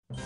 मैं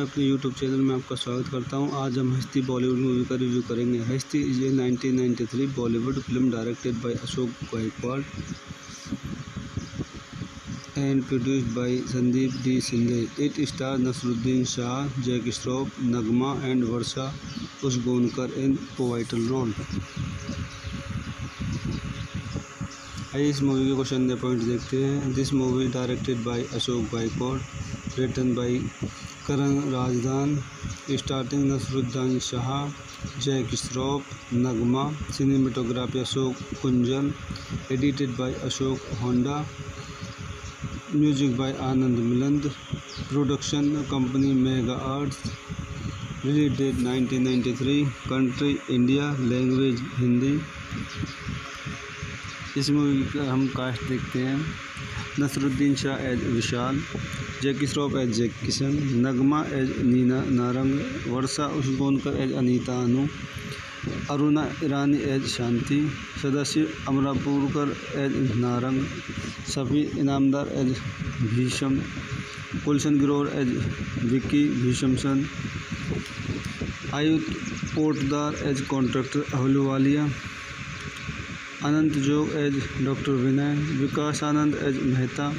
अपने YouTube channel में आपका स्वागत करता हूं। आज हम हस्ती बॉलीवुड मूवी का रिव्यू करेंगे। Hasti is a 1993 Bollywood film directed by Ashok Gaikwad and produced by Sandeep D Shinde. It star Naseeruddin Shah, Jackie Shroff, Nagma and Varsha Usgaonkar in pivotal role. आइए इस मूवी के क्वेश्चन द पॉइंट देखते हैं। This movie directed by Ashok Gaikwad, written by Karan Razdan, starting Naseeruddin Shah, Jackie Shroff, Nagma, cinematography Ashok Kunjal, edited by Ashok Honda, music by Anand Milind, production company mega arts, release date 1993, country India, language Hindi. इस movie का हम cast देखते हैं। Naseeruddin Shah as Vishal, Jackie Shroff as Jack Kishan, Nagma as Neena Narang, Varsha Usgaonkar as Anita Anu, Aruna Irani as Shanti, Sadashiv Amrapurkar as Narang, Safi Inamdar as Bhisham, Gulshan Grover as Vicky भीषमसन, Ayudh Potdar as contractor Ahluwalia, Anant Jog as doctor Vinay, Vikas Anand as Mehta,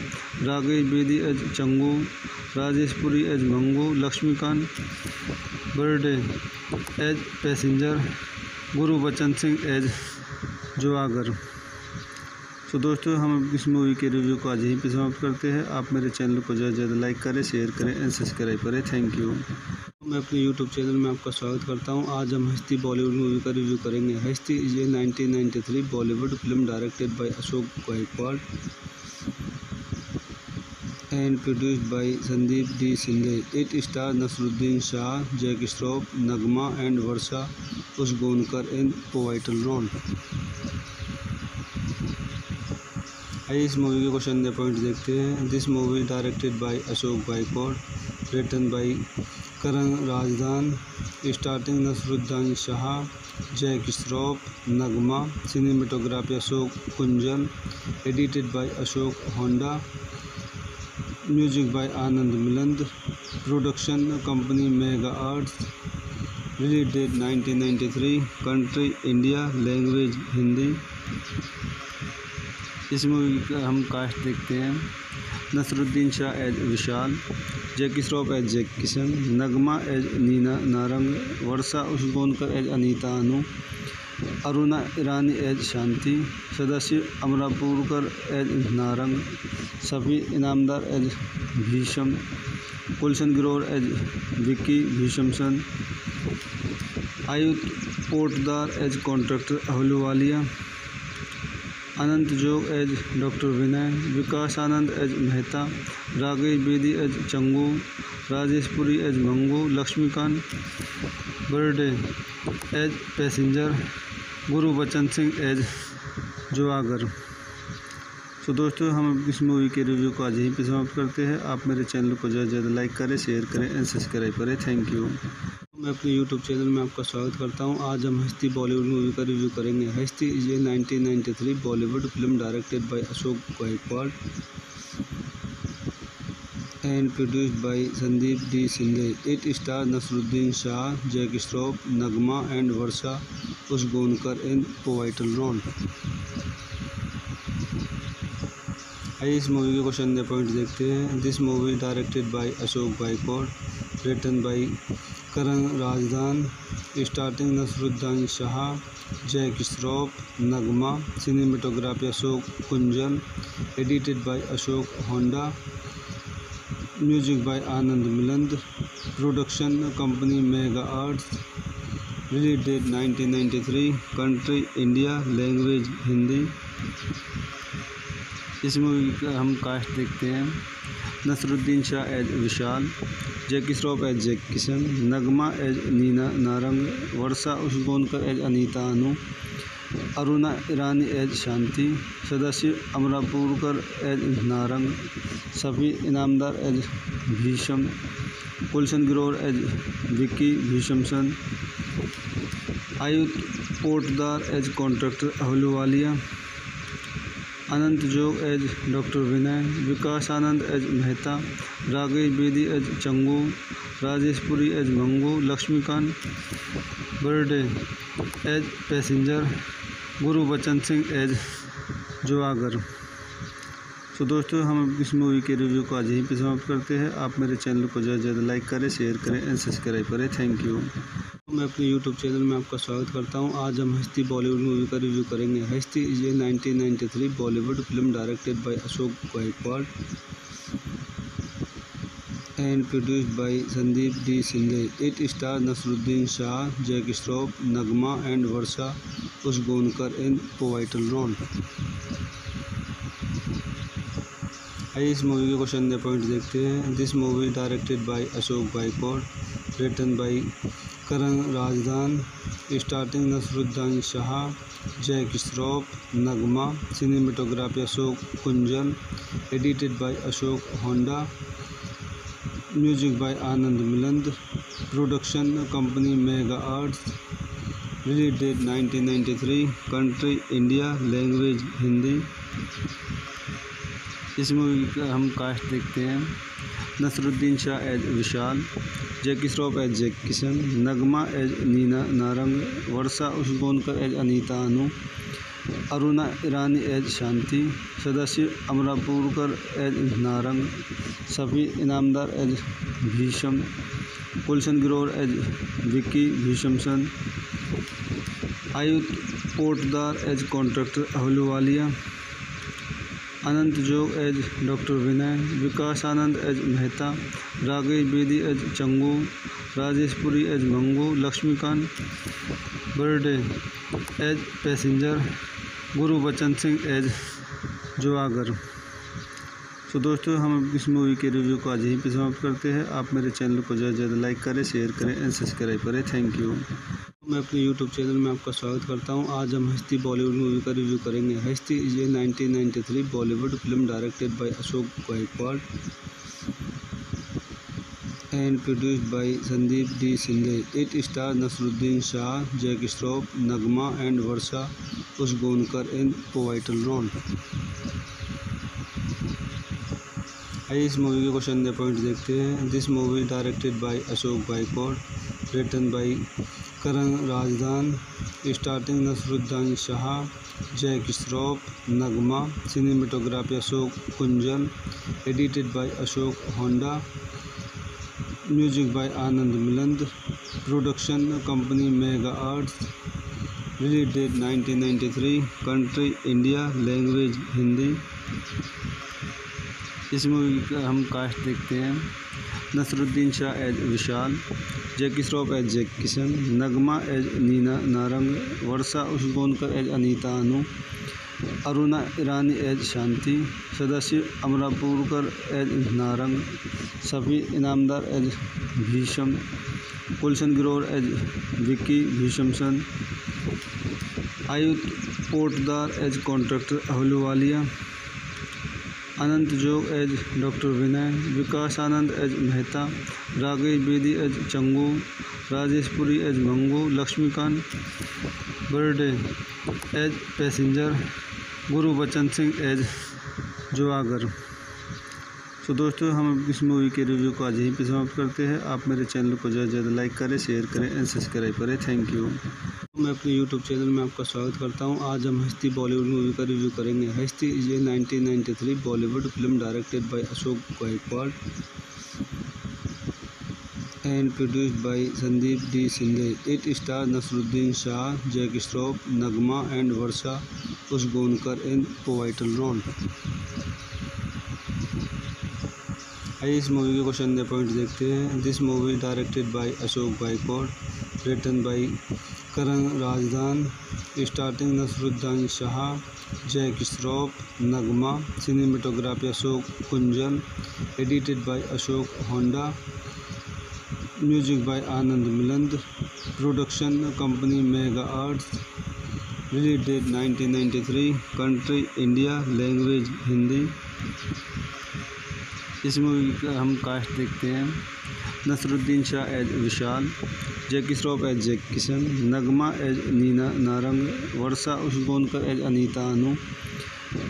राघेश Bedi as Changu, Rajesh Puri as Mangu, Laxmikant Berde as passenger, Gurbachan Singh as जुआगर। तो दोस्तों, हम इस मूवी के रिव्यू को आज यहीं पे समाप्त करते हैं। आप मेरे चैनल को ज़्यादा से ज़्यादा लाइक करें, शेयर करें एंड सब्सक्राइब करें। Thank you. मैं अपने यूट्यूब चैनल में आपका स्वागत करता हूं। आज हम हस्ती बॉलीवुड मूवी का रिव्यू करेंगे। Hasti is a 1993 Bollywood film directed by Ashok Gaikwad and produced by Sandeep D Shinde. It star Naseeruddin Shah, Jackie Shroff, Nagma and Varsha Usgaonkar in pivotal role. आइए इस मूवी के क्वेश्चन पॉइंट देखते हैं। This movie directed by Ashok Gaikwad, written by Karan Razdan, starting Naseeruddin Shah, Jackie Shroff, Nagma, cinematography Ashok Kunjal, edited by Ashok Honda, music by Anand Milind, production company mega arts, release date 1993, country India, language Hindi. इस movie का हम cast देखते हैं। Naseeruddin Shah as Vishal, Jackie Shroff as Jack Kishan, Nagma as Neena Narang, Varsha Usgaonkar as Anita Anu, Aruna Irani as Shanti, Sadashiv Amrapurkar as Narang, Safi Inamdar as Bhisham, Gulshan Grover as Vicky भीषमसन, Ayudh Potdar as contractor Ahluwalia, Anant Jog as doctor Vinay, Vikas Anand as Mehta, राघेश Bedi as Changu, Rajesh Puri as Mangu, Laxmikant Berde as passenger, Gurbachan Singh as जुआगर। तो दोस्तों, हम इस मूवी के रिव्यू को आज यहीं पे समाप्त करते हैं। आप मेरे चैनल को ज़्यादा से ज़्यादा लाइक करें, शेयर करें एंड सब्सक्राइब करें। Thank you. मैं अपने यूट्यूब चैनल में आपका स्वागत करता हूं। आज हम हस्ती बॉलीवुड मूवी का रिव्यू करेंगे। Hasti is a 1993 Bollywood film directed by Ashok Gaikwad and produced by Sandeep D Shinde. It star Naseeruddin Shah, Jackie Shroff, Nagma and Varsha Usgaonkar in pivotal role. आइए इस मूवी के क्वेश्चन पॉइंट देखते हैं। This movie directed by Ashok Gaikwad, written by Karan Razdan, starting Naseeruddin Shah, Jackie Shroff, Nagma, cinematography Ashok Kunjal, edited by Ashok Honda, music by Anand Milind, production company mega arts, release date 1993, country India, language Hindi. इस movie का हम cast देखते हैं। Naseeruddin Shah as Vishal, Jackie Shroff as Jack Kishan, Nagma as Neena Narang, Varsha Usgaonkar as Anita Anu, Aruna Irani as Shanti, Sadashiv Amrapurkar as Narang, Safi Inamdar as Bhisham, Gulshan Grover as Vicky भीषमसन, Ayudh Potdar as contractor Ahluwalia, Anant Jog as doctor Vinay, Vikas Anand as Mehta, राघेश Bedi as Changu, Rajesh Puri as Mangu, Laxmikant Berde as passenger, Gurbachan Singh as जुआगर। तो दोस्तों, हम इस मूवी के रिव्यू को आज यहीं पे समाप्त करते हैं। आप मेरे चैनल को ज़्यादा से ज़्यादा लाइक करें, शेयर करें एंड सब्सक्राइब करें। Thank you. मैं अपने यूट्यूब चैनल में आपका स्वागत करता हूं। आज हम हस्ती बॉलीवुड मूवी का रिव्यू करेंगे। Hasti is a 1993 Bollywood film directed by Ashok Gaikwad and produced by Sandeep D Shinde. It star Naseeruddin Shah, Jackie Shroff, Nagma and Varsha Usgaonkar in pivotal role. आइए इस मूवी के क्वेश्चन पॉइंट देखते हैं। This movie directed by Ashok Gaikwad, written by Karan Rajdan, starring Nasruddin Shah, Jack Shroff, Nagma, cinematography Ashok Kunjal, edited by Ashok Honda, music by Anand Miland, production company Mega Arts, release date 1993, country India, language Hindi. इस movie का हम cast देखते हैं। Naseeruddin Shah as Vishal, Jackie Shroff as Jack Kishan, Nagma as Neena Narang, Varsha Usgaonkar as Anita Anu, Aruna Irani as Shanti, Sadashiv Amrapurkar as Narang, Safi Inamdar as Bhisham, Gulshan Grover as Vicky भीषमसन, Ayudh Potdar as contractor Ahluwalia, Anant Jog as doctor Vinay, Vikas Anand as Mehta, राघेश Bedi as Changu, Rajesh Puri as Mangu, Laxmikant Berde as passenger, गुरु Bachchan Singh as जुआगर। तो दोस्तों, हम इस मूवी के रिव्यू को आज यहीं पे समाप्त करते हैं। आप मेरे चैनल को ज़्यादा से ज़्यादा लाइक करें, शेयर करें एंड सब्सक्राइब करें। Thank you. मैं अपने यूट्यूब चैनल में आपका स्वागत करता हूं। आज हम हस्ती बॉलीवुड मूवी का रिव्यू करेंगे। Hasti is a 1993 Bollywood film directed by Ashok Gaikwad and produced by Sandeep D Shinde. It star Naseeruddin Shah, Jackie Shroff, Nagma and Varsha Usgaonkar in pivotal role. आइए इस मूवी के क्वेश्चन द पॉइंट देखते हैं। This movie directed by Ashok Gaikwad, written by Karan Razdan, starting Naseeruddin Shah, Jack Shroff, Nagma, cinematography Ashok Kunjal, edited by Ashok Honda, music by Anand Milind, production company mega arts, release date 1993, country India, language Hindi. इस movie का हम cast देखते हैं। Naseeruddin Shah as Vishal, Jackie Shroff as Jack Kishan, Nagma as Neena Narang, Varsha Usgaonkar as Anita Anu, Aruna Irani as Shanti, Sadashiv Amrapurkar as Narang, Safi Inamdar as Bhisham, Gulshan Grover as Vicky भीषमसन, Ayudh Potdar as contractor Ahluwalia, Anant Jog as doctor Vinay, Vikas Anand as Mehta, राघेश Bedi as Changu, Rajesh Puri as Mangu, Laxmikant Berde as passenger, गुरु Bachchan Singh as जुआगर। तो दोस्तों, हम इस मूवी के रिव्यू को आज यहीं पे समाप्त करते हैं। आप मेरे चैनल को ज़्यादा से ज़्यादा लाइक करें, शेयर करें एंड सब्सक्राइब करें। Thank you. मैं अपने यूट्यूब चैनल में आपका स्वागत करता हूं। आज हम हस्ती बॉलीवुड मूवी का रिव्यू करेंगे। Hasti is a 1993 Bollywood film directed by Ashok Gaikwad and produced by Sandeep D Shinde. It star Naseeruddin Shah, Jackie Shroff, Nagma and Varsha Usgaonkar in pivotal role. आइए इस मूवी के क्वेश्चन द पॉइंट देखते हैं। This movie directed by Ashok Gaikwad, written by Karan Razdan, starting Naseeruddin Shah, Jackie Shroff, Nagma, cinematography Ashok Kunjal, edited by Ashok Honda, music by Anand Milind, production company mega arts, release date 1993, country India, language Hindi. इस movie का हम cast देखते हैं। Naseeruddin Shah as Vishal, Jackie Shroff as Jack Kishan, Nagma as Neena Narang, Varsha Usgaonkar as Anita Anu,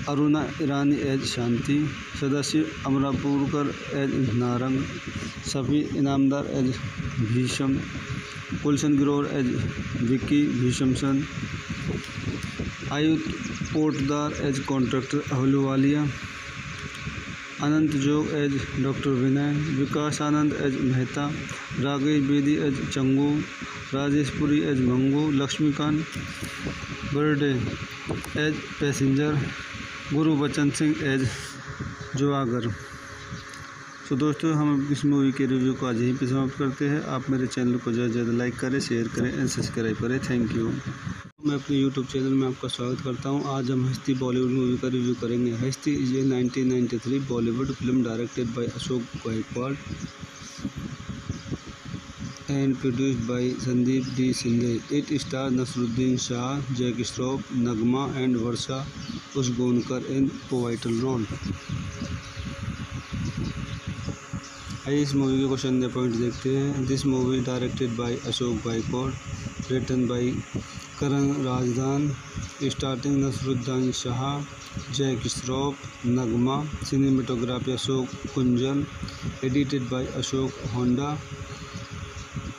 Aruna Irani as Shanti, Sadashiv Amrapurkar as Narang, Safi Inamdar as Bhisham, Gulshan Grover as Vicky भीषमसन, Ayudh Potdar as contractor Ahluwalia, Anant Jog as doctor Vinay, Vikas Anand as Mehta, राघेश Bedi as Changu, Rajesh Puri as Mangu, Laxmikant Berde as passenger, गुरु Bachchan Singh as जुआगर। तो दोस्तों, हम इस मूवी के रिव्यू को आज यहीं पे समाप्त करते हैं। आप मेरे चैनल को ज़्यादा से ज़्यादा लाइक करें, शेयर करें एंड सब्सक्राइब करें। Thank you. मैं अपने यूट्यूब चैनल में आपका स्वागत करता हूं। आज हम हस्ती बॉलीवुड मूवी का रिव्यू करेंगे। Hasti is a 1993 Bollywood film directed by Ashok Gaikwad and produced by Sandeep D. Sindhe. It stars Nasruddin Shah, Jack Shroff, Nagma and Varsha Usgonkar in pivotal role. आइए इस मूवी के क्वेश्चन दे पॉइंट देखते हैं। This movie directed by Ashok boycott, written by Karan Razdan, starting Naseeruddin Shah, Jack Shroff, Nagma, cinematography Ashok Kunjal, edited by Ashok Honda,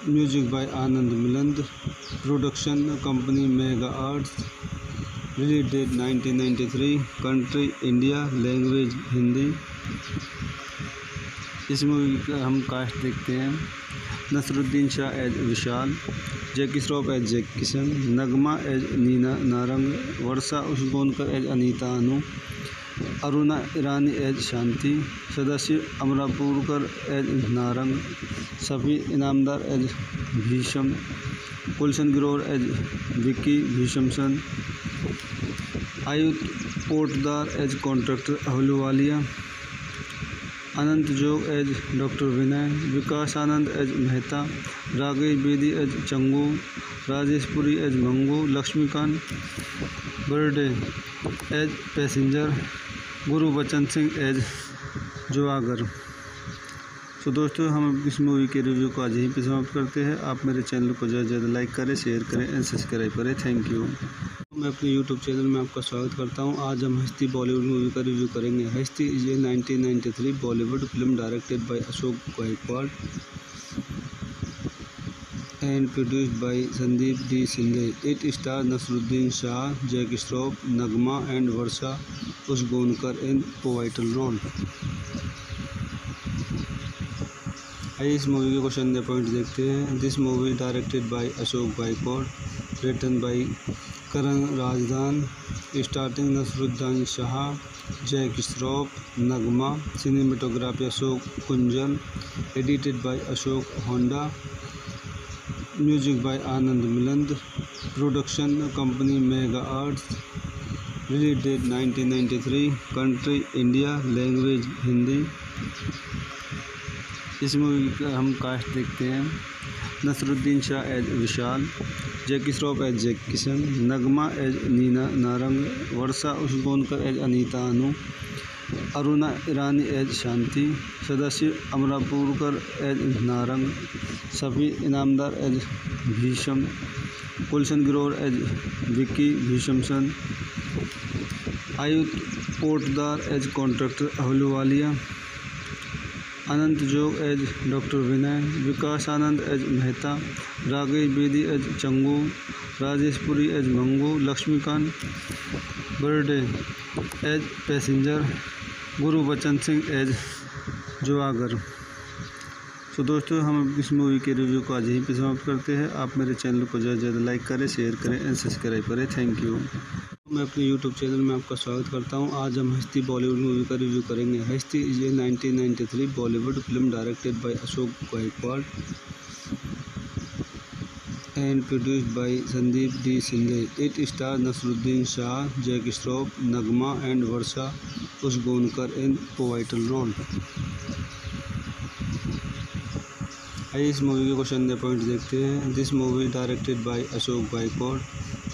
music by Anand Milind, production company mega arts, release date 1993, country India, language Hindi. इस movie का हम cast देखते हैं। Naseeruddin Shah as Vishal, Jackie Shroff as Jack Kishan, Nagma as Neena Narang, Varsha Usgaonkar as Anita Anu, Aruna Irani as Shanti, Sadashiv Amrapurkar as Narang, Safi Inamdar as Bhisham, Gulshan Grover as Vicky भीषमसन, Ayudh Potdar as contractor Ahluwalia, Anant Jog as doctor Vinay, Vikas Anand as Mehta, Raghav Bedi as Changu, Rajesh Puri as Mangu, Laxmikant Berde as passenger, Gurbachan Singh as जुआगर। तो दोस्तों, हम इस मूवी के रिव्यू को आज यहीं पे समाप्त करते हैं। आप मेरे चैनल को ज़्यादा से ज़्यादा लाइक करें, शेयर करें एंड सब्सक्राइब करें। Thank you. मैं अपने यूट्यूब चैनल में आपका स्वागत करता हूं। आज हम हस्ती बॉलीवुड मूवी का रिव्यू करेंगे। Hasti is a 1993 Bollywood film directed by Ashok Gaikwad and produced by Sandeep D. Sindhe. It stars Nasruddin Shah, Jack Shroff, Nagma and Varsha Usgonkar in pivotal role. आइए इस मूवी के क्वेश्चन दे पॉइंट देखते हैं। This movie directed by Ashok Gaikwad, written by Karan Razdan, starting Naseeruddin Shah, Jack Shroff, Nagma, cinematography Ashok Kunjal, edited by Ashok Honda, music by Anand Milind, production company mega arts, release date 1993, country India, language Hindi. इस movie का हम cast देखते हैं। Naseeruddin Shah as Vishal, Jackie Shroff as Jack Kishan, Nagma as Neena Narang, Varsha Usgaonkar as Anita Anu, Aruna Irani as Shanti, Sadashiv Amrapurkar as Narang, Safi Inamdar as Bhisham, Gulshan Grover as Vicky भीषमसन, Ayudh Potdar as contractor Ahluwalia, Anant Jog as doctor Vinay, Vikas Anand as Mehta, Raghav Bedi as Changu, Rajesh Puri as Mangu, Laxmikant Berde as passenger, Gurbachan Singh as जुआगर। तो दोस्तों, हम इस मूवी के रिव्यू को आज यहीं पे समाप्त करते हैं। आप मेरे चैनल को ज़्यादा से ज़्यादा लाइक करें, शेयर करें एंड सब्सक्राइब करें। Thank you. मैं अपने यूट्यूब चैनल में आपका स्वागत करता हूं। आज हम हस्ती बॉलीवुड मूवी का रिव्यू करेंगे। Hasti is a 1993 Bollywood film directed by Ashok Gaikwad and produced by Sandeep D. Sindhe. It stars Nasruddin Shah, Jack Shroff, Nagma and Varsha Usgonkar in pivotal role. आइए इस मूवी के क्वेश्चन दे पॉइंट देखते हैं। This movie directed by Ashok Gaikwad,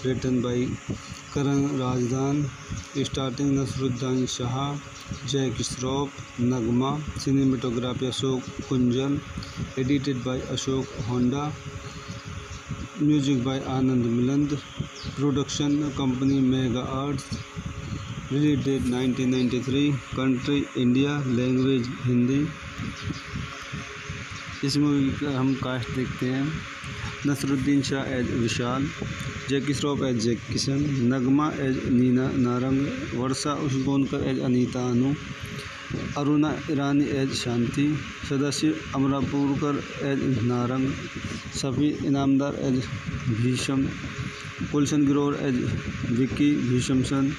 written by Karan Razdan, starting Naseeruddin Shah, Jack Shroff, Nagma, cinematography Ashok Kunjal, edited by Ashok Honda, music by Anand Milind, production company mega arts, release date 1993, country India, language Hindi. इस movie का हम cast देखते हैं। Naseeruddin Shah as Vishal, Jackie Shroff as Jack Kishan, Nagma as Neena Narang, Varsha Usgaonkar as Anita Anu, Aruna Irani as Shanti, Sadashiv Amrapurkar as Narang, Safi Inamdar as Bhisham, Gulshan Grover as Vicky भीषमसन,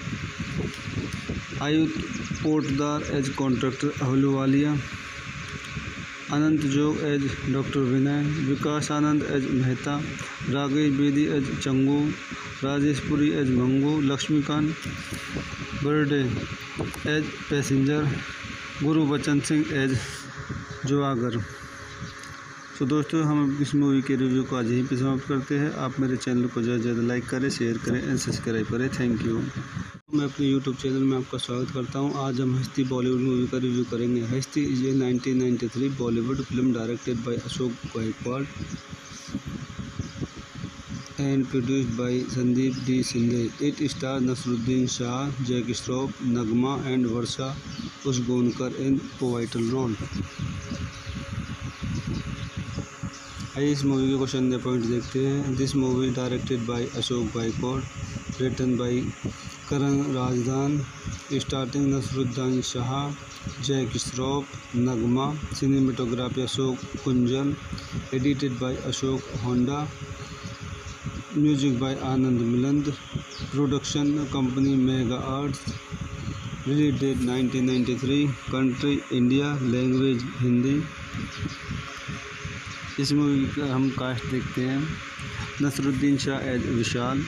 Ayudh Potdar as contractor Ahluwalia, Anant Jog as doctor Vinay, Vikas Anand as Mehta, Raghav Bedi as Changu, Rajesh Puri as Mangu, Laxmikant Berde as passenger, Gurbachan Singh as जुआगर। तो दोस्तों हम इस मूवी के रिव्यू को आज यहीं पे समाप्त करते हैं। आप मेरे चैनल को ज़्यादा से ज़्यादा लाइक करें, शेयर करें एंड सब्सक्राइब करें। Thank you. मैं अपने यूट्यूब चैनल में आपका स्वागत करता हूं। आज हम हस्ती बॉलीवुड मूवी का रिव्यू करेंगे। Hasti is a 1993 Bollywood film directed by Ashok Gaikwad and produced by Sandeep D. Shinde. It stars Nasruddin Shah, Jack Shroff, Nagma and Varsha Usgonkar in pivotal role. आइए इस मूवी के क्वेश्चन एंड पॉइंट देखते हैं। This movie directed by Ashok Gaikwad, written by Karan Razdan, starting Naseeruddin Shah, Jack Shroff, Nagma, cinematography Ashok Kunjal, edited by Ashok Honda, music by Anand Milind, production company mega arts, release date 1993, country India, language Hindi. इस movie का हम cast देखते हैं। Naseeruddin Shah as Vishal,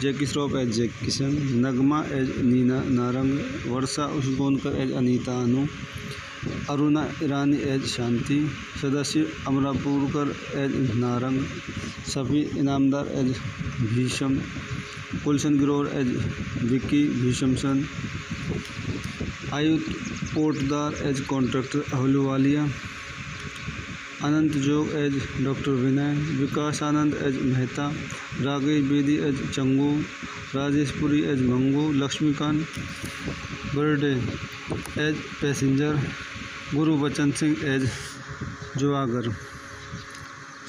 Jackie Shroff as Jack Kishan, Nagma as Neena Narang, Varsha Usgaonkar as Anita Anu, Aruna Irani as Shanti, Sadashiv Amrapurkar as Narang, Safi Inamdar as Bhisham, Gulshan Grover as Vicky भीषमसन, Ayudh Potdar as contractor Ahluwalia, Anant Jog as doctor Vinay, Vikas Anand as Mehta, राघेश Bedi as Changu, Rajesh Puri as Mangu, Laxmikant Berde as passenger, Gurbachan Singh as जुआगर।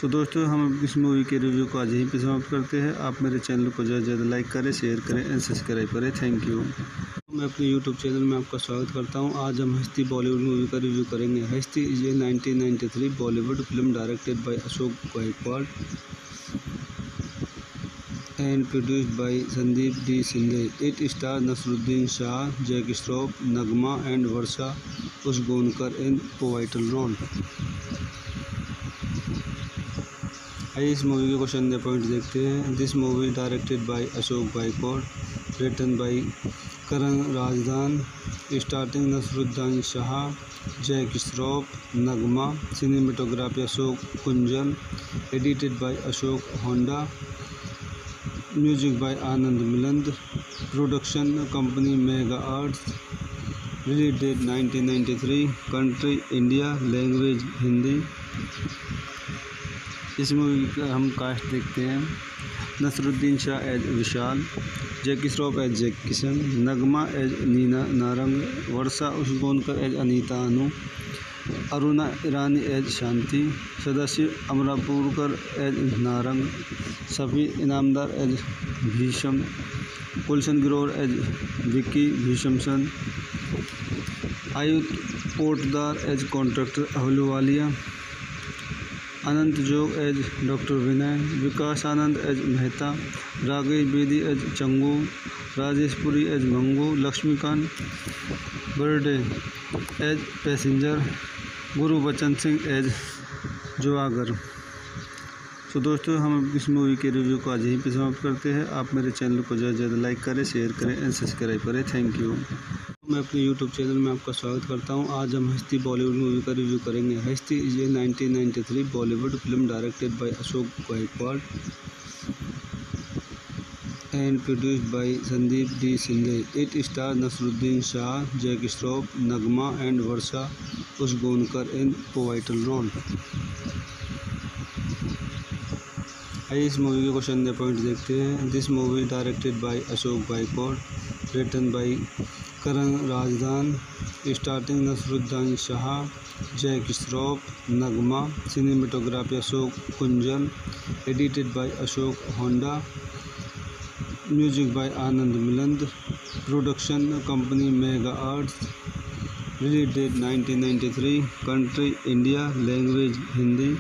तो दोस्तों हम इस मूवी के रिव्यू को आज यहीं पे समाप्त करते हैं। आप मेरे चैनल को ज़्यादा से ज़्यादा लाइक करें, शेयर करें एंड सब्सक्राइब करें। Thank you. मैं अपने यूट्यूब चैनल में आपका स्वागत करता हूं। आज हम हस्ती बॉलीवुड मूवी का रिव्यू करेंगे। Hasti is a 1993 Bollywood film directed by Ashok Gaikwad and produced by Sandeep D. Shinde. It stars Nasruddin Shah, Jack Shroff, Nagma and Varsha Usgonkar in pivotal role. आइए इस मूवी के क्वेश्चन एंड पॉइंट देखते हैं। This movie directed by Ashok Gaikwad, written by Karan Razdan, starting Naseeruddin Shah, Jack Shroff, Nagma, cinematography Ashok Kunjal, edited by Ashok Honda, music by Anand Milind, production company mega arts, release date 1993, country India, language Hindi. इस movie का हम cast देखते हैं। Naseeruddin Shah as Vishal, Jackie Shroff as Jack Kishan, Nagma as Neena Narang, Varsha Usgaonkar as Anita Anu, Aruna Irani as Shanti, Sadashiv Amrapurkar as Narang, Safi Inamdar as Bhisham, Gulshan Grover as Vicky भीषमसन, Ayudh Potdar as contractor Ahluwalia, Anant Jog as doctor Vinay, Vikas Anand as Mehta, राघेश Bedi as Changu, Rajesh Puri as Mangu, Laxmikant Berde as passenger, Gurbachan Singh as जुआगर। तो दोस्तों हम इस मूवी के रिव्यू को आज यहीं पे समाप्त करते हैं। आप मेरे चैनल को ज़्यादा से ज़्यादा लाइक करें, शेयर करें एंड सब्सक्राइब करें। Thank you. मैं अपने यूट्यूब चैनल में आपका स्वागत करता हूं। आज हम हस्ती बॉलीवुड मूवी का रिव्यू करेंगे। Hasti is a 1993 Bollywood film directed by Ashok Gaikwad and produced by Sandeep D. Shinde. It stars Nasruddin Shah, Jack Shroff, Nagma and Varsha Usgonkar in pivotal role. आइए इस मूवी के क्वेश्चन एंड पॉइंट देखते हैं। This movie directed by Ashok Gaikwad, written by Karan Razdan, starting Naseeruddin Shah, Jack Shroff, Nagma, cinematography Ashok Kunjal, edited by Ashok Honda, music by Anand Milind, production company mega arts, release date 1993, country India, language Hindi.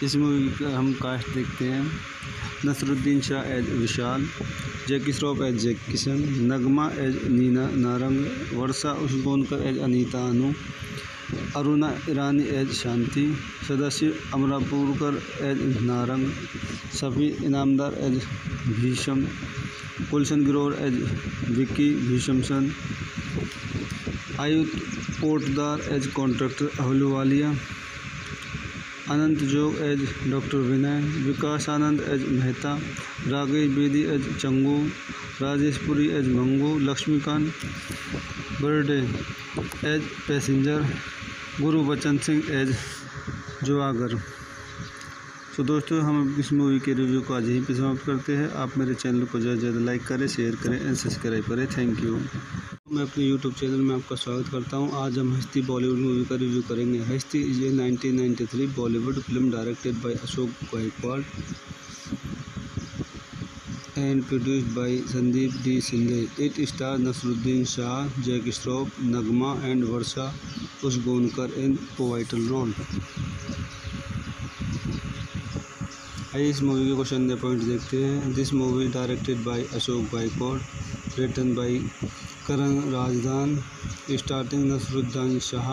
इस movie का हम cast देखते हैं। Naseeruddin Shah as Vishal, Jackie Shroff as Jack Kishan, Nagma as Neena Narang, Varsha Usgaonkar as Anita Anu, Aruna Irani as Shanti, Sadashiv Amrapurkar as Narang, Safi Inamdar as Bhisham, Gulshan Grover as Vicky भीषमसन, Ayudh Potdar as contractor Ahluwalia, Anant Jog as doctor Vinay, Vikas Anand as Mehta, Rakesh Bedi as Changu, Rajesh Puri as Mangu, Laxmikant Berde as passenger, Gurbachan Singh as जुआगर। तो दोस्तों, हम इस मूवी के रिव्यू को आज यहीं पे समाप्त करते हैं। आप मेरे चैनल को ज़्यादा से ज़्यादा लाइक करें, शेयर करें एंड सब्सक्राइब करें। Thank you. मैं अपने यूट्यूब चैनल में आपका स्वागत करता हूं। आज हम हस्ती बॉलीवुड मूवी का रिव्यू करेंगे। Hasti is a 1993 Bollywood film directed by Ashok Gaikwad and produced by Sandeep D Shinde. It star Naseeruddin Shah, Jackie Shroff, Nagma and Varsha Usgaonkar in pivotal role. आइए इस मूवी के क्वेश्चन दे पॉइंट देखते हैं। This movie directed by Ashok Gaikwad, written by Karan Razdan, starting Naseeruddin Shah,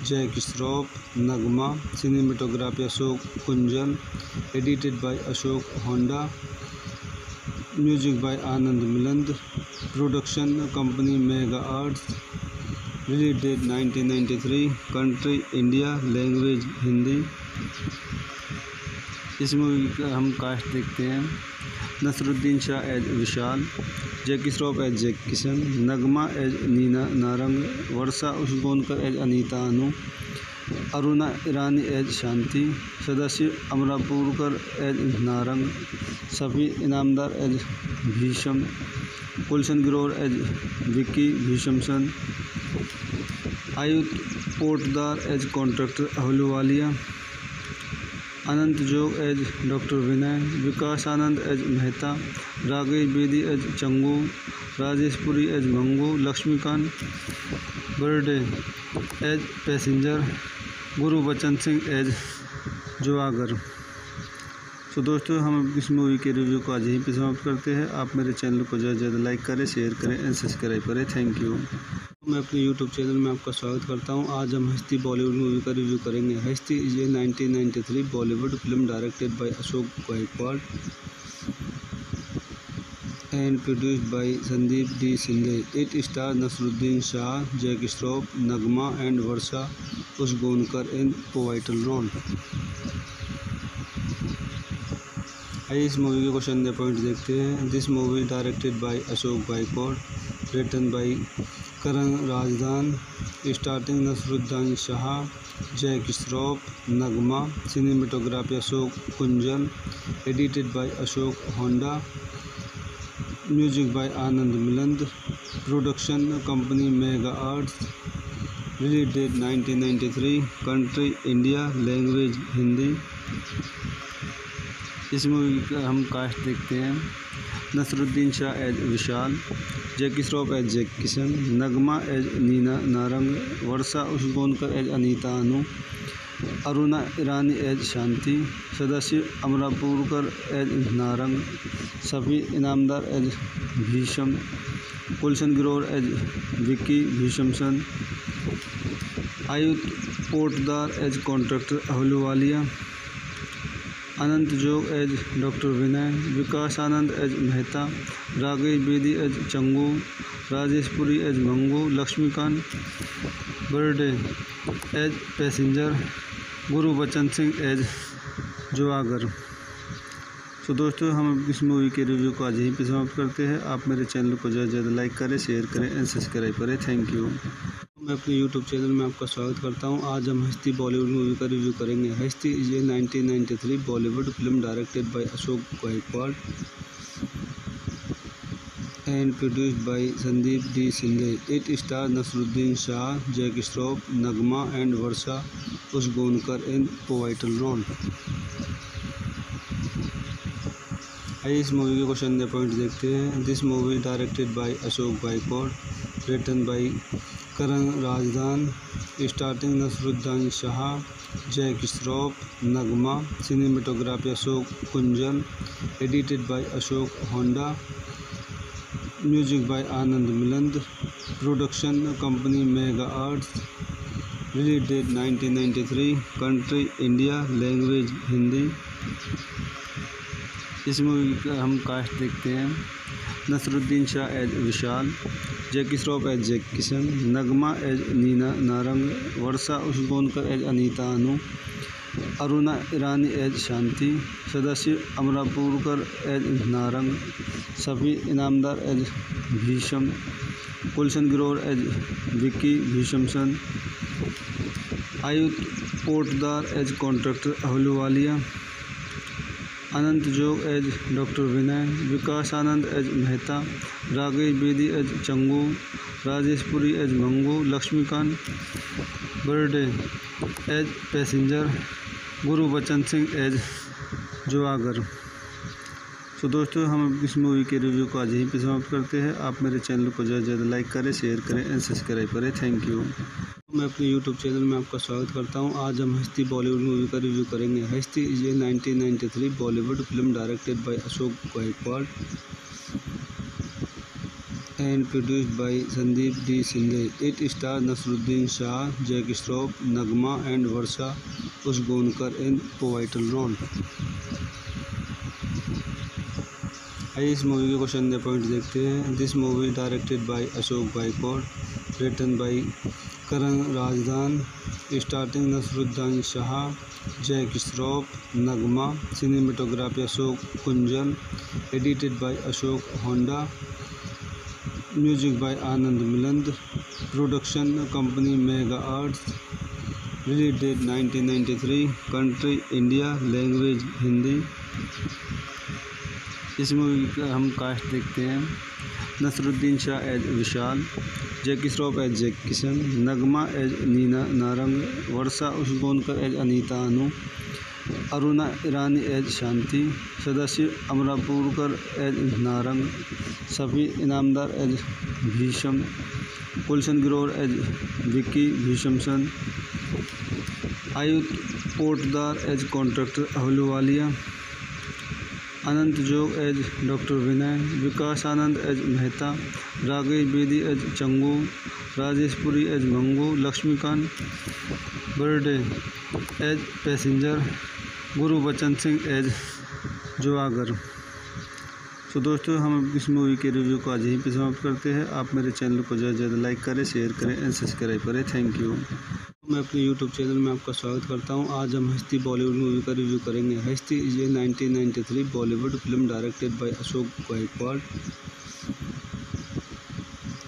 Jackie Shroff, Nagma, cinematography Ashok Kunjal, edited by Ashok Honda, music by Anand Milind, production company mega arts, release date 1993, country India, language Hindi. इस movie का हम cast देखते हैं। Naseeruddin Shah as Vishal, Jackie Shroff as Jack Kishan, Nagma as Neena Narang, Varsha Usgaonkar as Anita Anu, Aruna Irani as Shanti, Sadashiv Amrapurkar as Narang, Safi Inamdar as Bhisham, Gulshan Grover as Vicky भीषमसन, Ayudh Potdar as contractor Ahluwalia, Anant Jog as doctor Vinay, Vikas Anand as Mehta, Rakesh Bedi as Changu, Rajesh Puri as Mangu, Laxmikant Berde as passenger, Gurbachan Singh as जुआगर। तो दोस्तों, हम इस मूवी के रिव्यू को आज यहीं पे समाप्त करते हैं। आप मेरे चैनल को ज़्यादा से ज़्यादा लाइक करें, शेयर करें एंड सब्सक्राइब करें। Thank you. मैं अपने यूट्यूब चैनल में आपका स्वागत करता हूं। आज हम हस्ती बॉलीवुड मूवी का रिव्यू करेंगे। Hasti is a 1993 Bollywood film directed by Ashok Gaikwad and produced by Sandeep D Shinde. It star Naseeruddin Shah, Jackie Shroff, Nagma and Varsha Usgaonkar in pivotal role. आइए इस मूवी के क्वेश्चन दे पॉइंट देखते हैं। This movie directed by Ashok Gaikwad, written by Karan Razdan, starting Naseeruddin Shah, Jackie Shroff, Nagma, cinematography Ashok Kunjal, edited by Ashok Honda, music by Anand Milind, production company mega arts, release date 1993, country India, language Hindi. इस movie का हम cast देखते हैं। Naseeruddin Shah as Vishal, Jackie Shroff as Jack Kishan, Nagma as Neena Narang, Varsha Usgaonkar as Anita Anu, Aruna Irani as Shanti, Sadashiv Amrapurkar as Narang, Safi Inamdar as Bhisham, Gulshan Grover as Vicky भीषमसन, Ayudh Potdar as contractor Ahluwalia, Anant Jog as doctor Vinay, Vikas Anand as Mehta, Rakesh Bedi as Changu, Rajesh Puri as Mangu, Laxmikant Berde as passenger, Gurbachan Singh as जुआगर। तो दोस्तों, हम इस मूवी के रिव्यू को आज यहीं पे समाप्त करते हैं। आप मेरे चैनल को ज़्यादा से ज़्यादा लाइक करें, शेयर करें एंड सब्सक्राइब करें। Thank you. मैं अपने यूट्यूब चैनल में आपका स्वागत करता हूं। आज हम हस्ती बॉलीवुड मूवी का रिव्यू करेंगे। Hasti is a 1993 Bollywood film directed by Ashok Gaikwad and produced by Sandeep D Shinde. It star Naseeruddin Shah, Jackie Shroff, Nagma and Varsha Usgaonkar in pivotal role. आइए इस मूवी के क्वेश्चन दे पॉइंट देखते हैं। This movie directed by Ashok Gaikwad, written by Karan Razdan, starting Naseeruddin Shah, Jackie Shroff, Nagma, cinematography Ashok Kunjal, edited by Ashok Honda, music by Anand Milind, production company mega arts, release date 1993, country India, language Hindi. इस movie का हम cast देखते हैं। Naseeruddin Shah as Vishal, Jackie Shroff as Jack Kishan, Nagma as Neena Narang, Varsha Usgaonkar as Anita Anu, Aruna Irani as Shanti, Sadashiv Amrapurkar as Narang, Safi Inamdar as Bhisham, Gulshan Grover as Vicky भीषमसन, Ayudh Potdar as contractor Ahluwalia, Anant Jog as doctor Vinay, Vikas Anand as Mehta, राघेश Bedi as Changu, Rajesh Puri as Mangu, Laxmikant Berde as passenger, Gurubachan Singh as जुआगर। तो दोस्तों, हम इस मूवी के रिव्यू को आज यहीं पे समाप्त करते हैं। आप मेरे चैनल को ज़्यादा से ज़्यादा लाइक करें, शेयर करें एंड सब्सक्राइब करें। Thank you. मैं अपने यूट्यूब चैनल में आपका स्वागत करता हूं। आज हम हस्ती बॉलीवुड मूवी का रिव्यू करेंगे। Hasti is a 1993 Bollywood film directed by Ashok Gaikwad and produced by Sandeep D. Shinde. It stars Nasruddin Shah, Jack Shroff, Nagma and Varsha Usgonkar in pivotal role. आइए इस मूवी के क्वेश्चन दे पॉइंट देखते हैं। This movie directed by Ashok Gaikwad, written by Karan Razdan, starting Naseeruddin Shah, Jack Shroff, Nagma, cinematography Ashok Kunjal, edited by Ashok Honda, music by Anand Milind, production company mega arts, release date 1993, country India, language Hindi. इस movie का हम cast देखते हैं। Naseeruddin Shah as Vishal, Jackie Shroff as Jack Kishan, Nagma as Neena Narang, Varsha Usgaonkar as Anita Anu, Aruna Irani as Shanti, Sadashiv Amrapurkar as Narang, Safi Inamdar as Bhisham, Gulshan Grover as Vicky भीषमसन, Ayudh Potdar as contractor Ahluwalia, Anant Jog as doctor Vinay, Vikas Anand as Mehta, राघेश Bedi as Changu, Rajesh Puri as Mangu, Laxmikant Berde as passenger, Gurubachan Singh as जुआगर। तो दोस्तों, हम इस मूवी के रिव्यू को आज यहीं पे समाप्त करते हैं। आप मेरे चैनल को ज़्यादा से ज़्यादा लाइक करें, शेयर करें एंड सब्सक्राइब करें। Thank you. मैं अपने यूट्यूब चैनल में आपका स्वागत करता हूं। आज हम हस्ती बॉलीवुड मूवी का रिव्यू करेंगे। Hasti is a 1993 Bollywood film directed by Ashok Gaikwad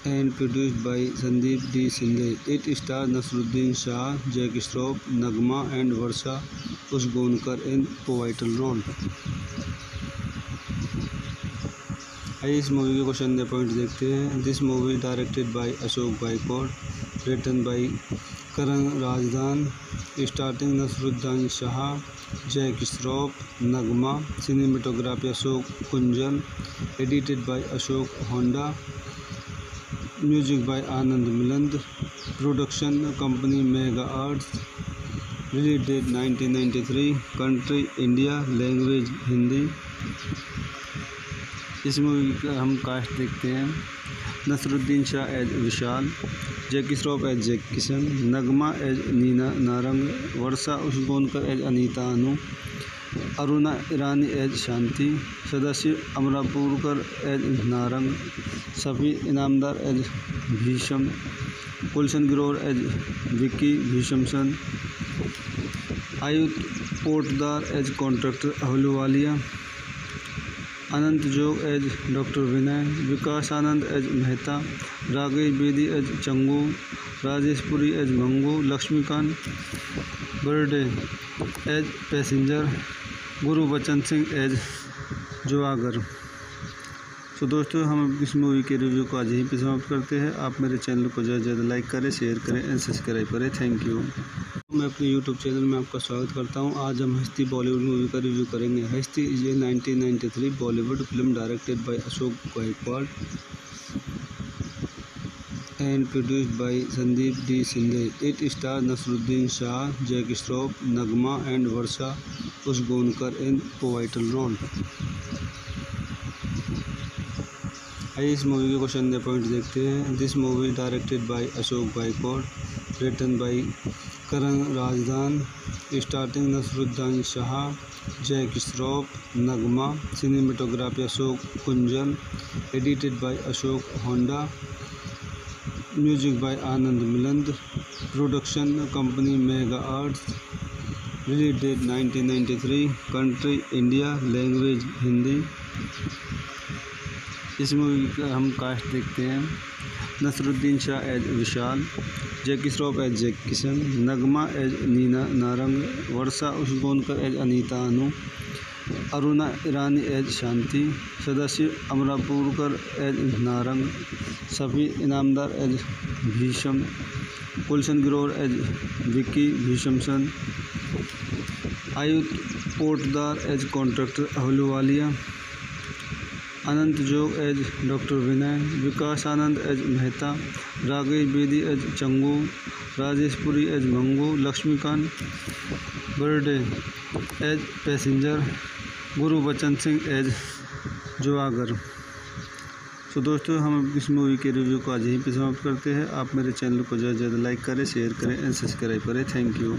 and produced by Sandeep D. Shinde. It stars Nasruddin Shah, Jack Shroff, Nagma and Varsha Usgonkar in pivotal role. आइए इस मूवी के क्वेश्चन दे पॉइंट देखते हैं। This movie directed by Ashok Gaikwad, written by Karan Razdan, starting Naseeruddin Shah, Jack Shroff, Nagma, cinematography Ashok Kunjal, edited by Ashok Honda, music by Anand Milind, production company mega arts, release date 1993, country India, language Hindi. इस movie का हम cast देखते हैं। Naseeruddin Shah as Vishal, Jackie Shroff as Jack Kishan, Nagma as Neena Narang, Varsha Usgaonkar as Anita Anu, Aruna Irani as Shanti, Sadashiv Amrapurkar as Narang, Safi Inamdar as Bhisham, Gulshan Grover as Vicky भीषमसन, Ayudh Potdar as contractor Ahluwalia, Anant Jog as doctor Vinay, Vikas Anand as Mehta, राघेश Bedi as Changu, Rajesh Puri as Mangu, Laxmikant Berde as passenger, Gurubachan Singh as जुआगर। तो दोस्तों, हम इस मूवी के रिव्यू को आज यहीं पे समाप्त करते हैं। आप मेरे चैनल को ज़्यादा से ज़्यादा लाइक करें, शेयर करें एंड सब्सक्राइब करें। Thank you. मैं अपने यूट्यूब चैनल में आपका स्वागत करता हूं। आज हम हस्ती बॉलीवुड मूवी का रिव्यू करेंगे। Hasti is a 1993 Bollywood film directed by Ashok Gaikwad and produced by Sandeep D. Shinde. It stars Nasruddin Shah, Jack Shroff, Nagma and Varsha Usgonkar in pivotal role. आइए इस मूवी के क्वेश्चन दे पॉइंट देखते हैं। This movie directed by Ashok Gaikwad, written by Karan Razdan, starting Naseeruddin Shah, Jack Shroff, Nagma, cinematography Ashok Kunjal, edited by Ashok Honda, music by Anand Milind, production company mega arts, release date 1993, country India, language Hindi. इस movie का हम cast देखते हैं। Naseeruddin Shah as Vishal, Jackie Shroff as Jack Kishan, Nagma as Neena Narang, Varsha Usgaonkar as Anita Anu, Aruna Irani as Shanti, Sadashiv Amrapurkar as Narang, Safi Inamdar as Bhisham, Gulshan Grover as Vicky भीषमसन, Ayudh Potdar as contractor Ahluwalia, Anant Jog as doctor Vinay, Vikas Anand as Mehta, राघेश Bedi as Changu, Rajesh Puri as Mangu, Laxmikant Berde as passenger, Gurbachan Singh as जुआगर। तो दोस्तों, हम इस मूवी के रिव्यू को आज यहीं पे समाप्त करते हैं। आप मेरे चैनल को ज़्यादा से ज़्यादा लाइक करें, शेयर करें एंड सब्सक्राइब करें। Thank you.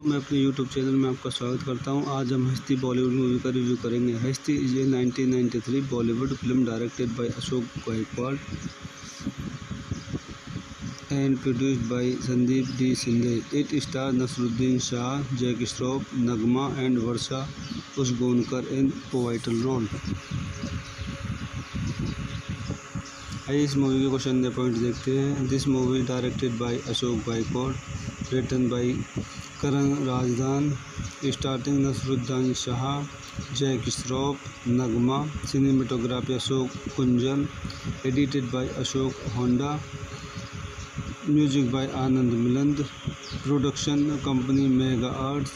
मैं अपने यूट्यूब चैनल में आपका स्वागत करता हूं। आज हम हस्ती बॉलीवुड मूवी का रिव्यू करेंगे। Hasti is a 1993 Bollywood film directed by Ashok Gaikwad and produced by Sandeep D Shinde. It star Naseeruddin Shah, Jackie Shroff, Nagma and Varsha Usgaonkar in pivotal role. आइए इस मूवी के क्वेश्चन पॉइंट देखते हैं। This movie directed by Ashok Gaikwad, written by Karan Razdan, starting Naseeruddin Shah, Jackie Shroff, Nagma, cinematography Ashok Kunjal, edited by Ashok Honda, music by Anand Milind, production company mega arts,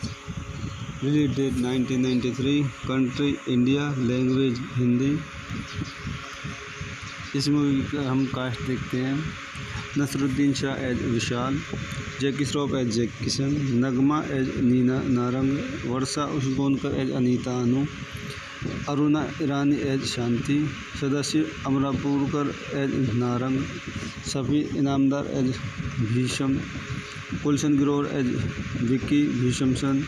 release date 1993, country India, language Hindi. इस movie का हम cast देखते हैं। Naseeruddin Shah as Vishal, Jackie Shroff as Jack Kishan, Nagma as Neena Narang, Varsha Usgaonkar as Anita Anu, Aruna Irani as Shanti, Sadashiv Amrapurkar as Narang, Safi Inamdar as Bhisham, Gulshan Grover as Vicky भीषमसन,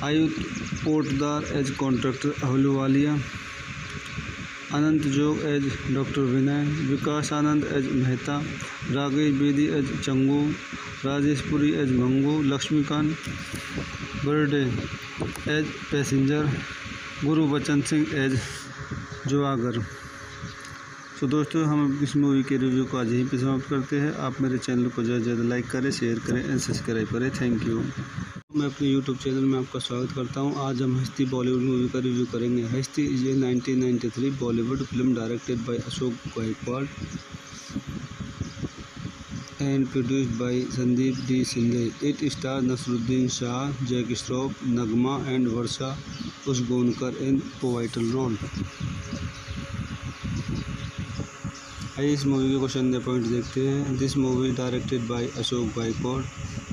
Ayudh Potdar as contractor Ahluwalia, Anant Jog as doctor Vinay, Vikas Anand as Mehta, राघेश Bedi as Changu, Rajesh Puri as Mangu, Laxmikant Berde as passenger, Gurbachan Singh as जुआगर। तो दोस्तों, हम इस मूवी के रिव्यू को आज यहीं पे समाप्त करते हैं। आप मेरे चैनल को ज़्यादा से ज़्यादा लाइक करें, शेयर करें एंड सब्सक्राइब करें। Thank you. मैं अपने यूट्यूब चैनल में आपका स्वागत करता हूं। आज हम हस्ती बॉलीवुड मूवी का रिव्यू करेंगे। Hasti is a 1993 Bollywood film directed by Ashok Gaikwad and produced by Sandeep D Shinde. It star Naseeruddin Shah, Jackie Shroff, Nagma and Varsha Usgaonkar in pivotal role. आइए इस मूवी के क्वेश्चन पॉइंट देखते हैं। This movie directed by Ashok Gaikwad,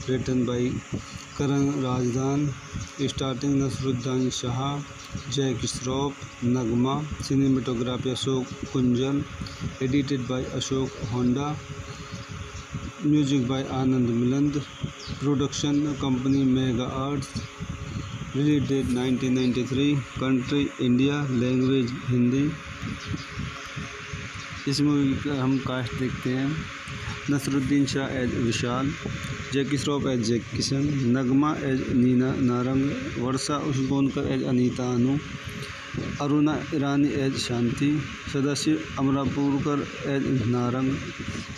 written by Karan Razdan, starting Naseeruddin Shah, Jackie Shroff, Nagma, cinematography Ashok Kunjal, edited by Ashok Honda, music by Anand Milind, production company mega arts, release date 1993, country India, language Hindi. इस movie का हम cast देखते हैं। Naseeruddin Shah as Vishal, Jackie Shroff as Jack Kishan, Nagma as Neena Narang, Varsha Usgaonkar as Anita Anu, Aruna Irani as Shanti, Sadashiv Amrapurkar as Narang,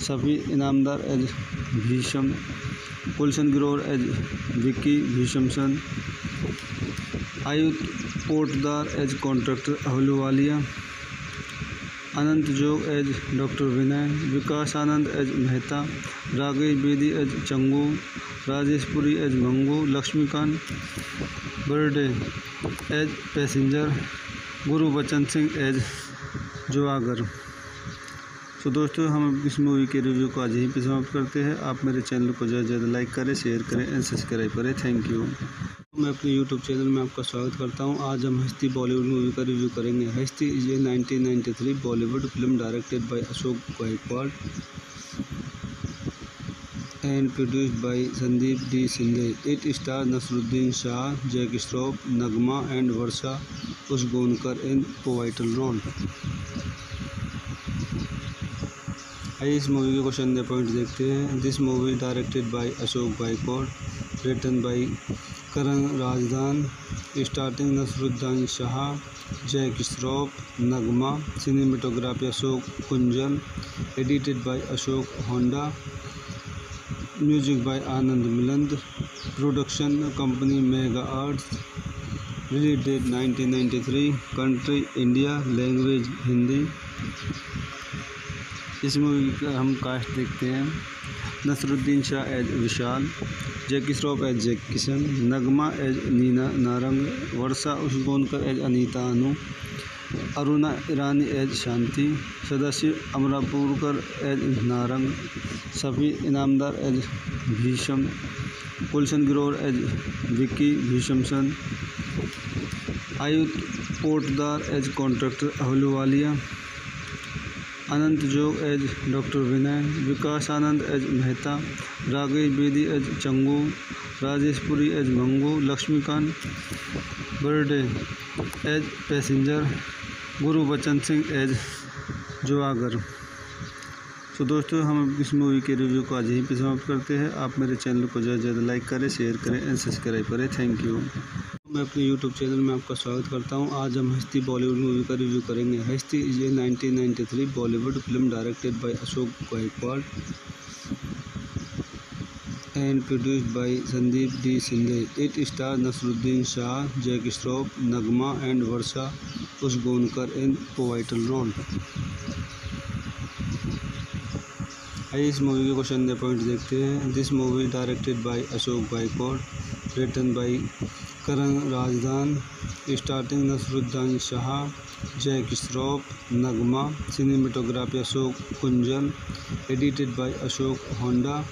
Safi Inamdar as Bhisham, Gulshan Grover as Vicky भीषमसन, Ayudh Potdar as contractor Ahluwalia, Anant Jog as doctor Vinay, Vikas Anand as Mehta, राघेश Bedi as Changu, Rajesh Puri as Mangu, Laxmikant Berde as passenger, Gurbachan Singh as जुआगर। तो दोस्तों, हम इस मूवी के रिव्यू को आज यहीं पे समाप्त करते हैं। आप मेरे चैनल को ज़्यादा से ज़्यादा लाइक करें, शेयर करें एंड सब्सक्राइब करें। Thank you. मैं अपने यूट्यूब चैनल में आपका स्वागत करता हूं। आज हम हस्ती बॉलीवुड मूवी का रिव्यू करेंगे। Hasti is a 1993 Bollywood film directed by Ashok Gaikwad and produced by Sandeep D Shinde. It star Naseeruddin Shah, Jackie Shroff, Nagma and Varsha Usgaonkar in pivotal role. आइए इस मूवी के क्वेश्चन पॉइंट देखते हैं। This movie directed by Ashok Gaikwad, written by Karan Rajdan, starring Nasruddin Shah, Jack Shroff, Nagma, cinematography Ashok Kunjal, edited by Ashok Honda, music by Anand Miland, production company Mega Arts, release date 1993, country India, language Hindi. इस movie का हम cast देखते हैं। Naseeruddin Shah as Vishal, Jackie Shroff as Jack Kishan, Nagma as Neena Narang, Varsha Usgaonkar as Anita Anu, Aruna Irani as Shanti, Sadashiv Amrapurkar as Narang, Safi Inamdar as Bhisham, Gulshan Grover as Vicky भीषमसन, Ayudh Potdar as contractor Ahluwalia, Anant Jog as doctor Vinay, Vikas Anand as Mehta, राघेश Bedi as Changu, Rajesh Puri as Mangu, Laxmikant Berde as passenger, गुरु Bachchan Singh as जुआगर। तो दोस्तों, हम इस मूवी के रिव्यू को आज यहीं पे समाप्त करते हैं। आप मेरे चैनल को ज़्यादा से ज़्यादा लाइक करें, शेयर करें एंड सब्सक्राइब करें। Thank you. मैं अपने यूट्यूब चैनल में आपका स्वागत करता हूं। आज हम हस्ती बॉलीवुड मूवी का रिव्यू करेंगे। Hasti is a 1993 Bollywood film directed by Ashok Gaikwad and produced by Sandeep D Shinde. It star Naseeruddin Shah, Jackie Shroff, Nagma and Varsha Usgaonkar in pivotal role. आइए इस मूवी के क्वेश्चन पॉइंट देखते हैं। This movie directed by Ashok Gaikwad, written by Karan Razdan, starting Naseeruddin Shah, Jack Shroff, Nagma, cinematography Ashok Kunjal, edited by Ashok Honda,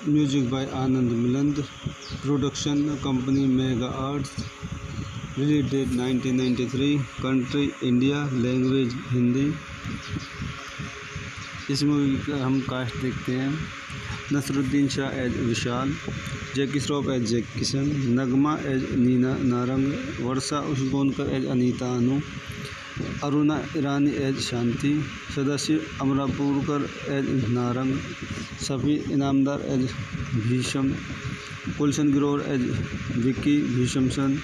music by Anand Milind, production company mega arts, release date 1993, country India, language Hindi. इस movie का हम cast देखते हैं। Naseeruddin Shah as Vishal, Jackie Shroff as Jack Kishan, Nagma as Neena Narang, Varsha Usgaonkar as Anita Anu, Aruna Irani as Shanti, Sadashiv Amrapurkar as Narang, Safi Inamdar as Bhisham, Gulshan Grover as Vicky भीषमसन,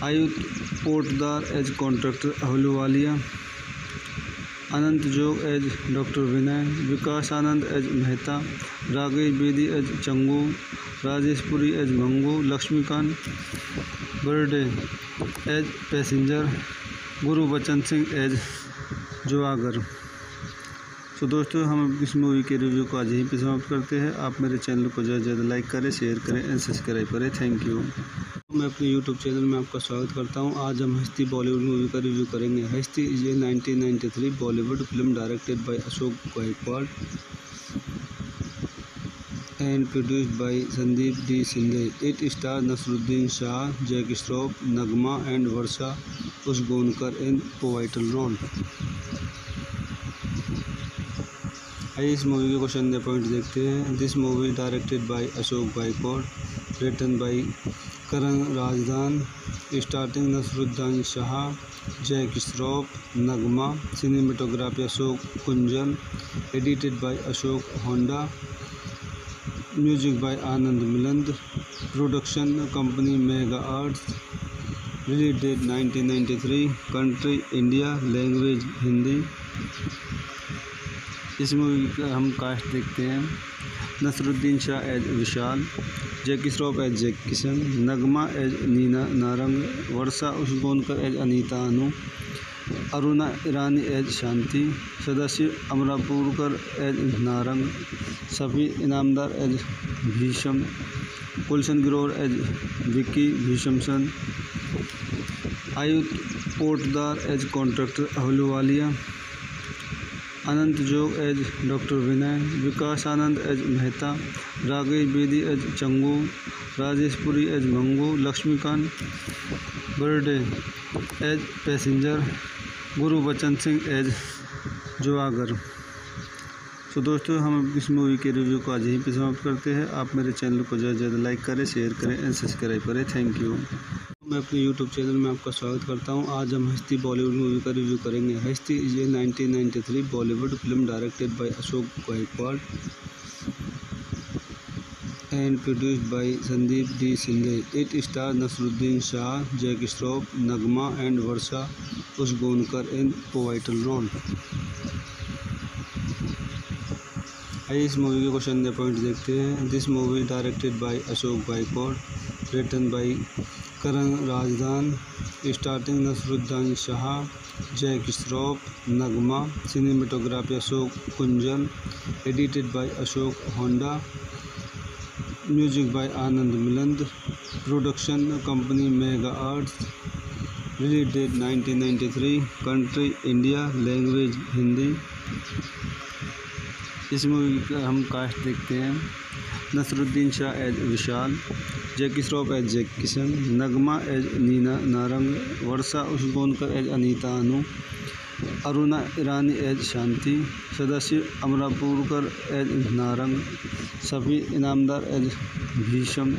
Ayudh Potdar as contractor Ahluwalia, Anant Jog as doctor Vinay, Vikas Anand as Mehta, राघेश Bedi as Changu, Rajesh Puri as Mangu, Laxmikant Berde as passenger, गुरु Bachchan Singh as जुआगर। तो दोस्तों, हम इस मूवी के रिव्यू को आज यहीं पे समाप्त करते हैं। आप मेरे चैनल को ज़्यादा से ज़्यादा लाइक करें, शेयर करें एंड सब्सक्राइब करें। Thank you. मैं अपने यूट्यूब चैनल में आपका स्वागत करता हूं। आज हम हस्ती बॉलीवुड मूवी का रिव्यू करेंगे। Hasti is a 1993 Bollywood film directed by Ashok Gaikwad and produced by Sandeep D Shinde. It star Naseeruddin Shah, Jackie Shroff, Nagma and Varsha Usgaonkar in pivotal role. आइए इस मूवी के क्वेश्चन पॉइंट देखते हैं। This movie directed by Ashok Gaikwad, written by Karan Razdan, starting Naseeruddin Shah, Jack Shroff, Nagma, cinematography Ashok Kunjal, edited by Ashok Honda, music by Anand Milind, production company mega arts, release date 1993, country India, language Hindi. इस movie का हम cast देखते हैं। Naseeruddin Shah as Vishal, Jackie Shroff as Jack Kishan, Nagma as Neena Narang, Varsha Usgaonkar as Anita Anu, Aruna Irani as Shanti, Sadashiv Amrapurkar as Narang, Safi Inamdar as Bhisham, Gulshan Grover as Vicky भीषमसन, Ayudh Potdar as contractor Ahluwalia, Anant Jog as doctor Vinay, Vikas Anand as Mehta, राघेश Bedi as Changu, Rajesh Puri as Mangu, Laxmikant Berde as passenger, गुरु Bachchan Singh as जुआगर। तो दोस्तों, हम इस मूवी के रिव्यू को आज यहीं पे समाप्त करते हैं। आप मेरे चैनल को ज़्यादा से ज़्यादा लाइक करें, शेयर करें एंड सब्सक्राइब करें। Thank you. मैं अपने यूट्यूब चैनल में आपका स्वागत करता हूं। आज हम हस्ती बॉलीवुड मूवी का रिव्यू करेंगे। Hasti is a 1993 Bollywood film directed by Ashok Gaikwad and produced by Sandeep D. Sindhe. It stars Nasruddin Shah, Jack Shroff, Nagma and Varsha Usgonkar in pivotal role. आइए इस मूवी के क्वेश्चन के पॉइंट देखते हैं। This movie directed by Ashok boycott, written by Karan Razdan, starting Naseeruddin Shah, Jack Shroff, Nagma, cinematography Ashok Kunjal, edited by Ashok Honda, music by Anand Milind, production company mega arts, release date 1993, country India, language Hindi. इस movie का हम cast देखते हैं। Naseeruddin Shah as Vishal, Jackie Shroff as Jack Kishan, Nagma as Neena Narang, Varsha Usgaonkar as Anita Anu, Aruna Irani as Shanti, Sadashiv Amrapurkar as Narang, Safi Inamdar as Bhisham,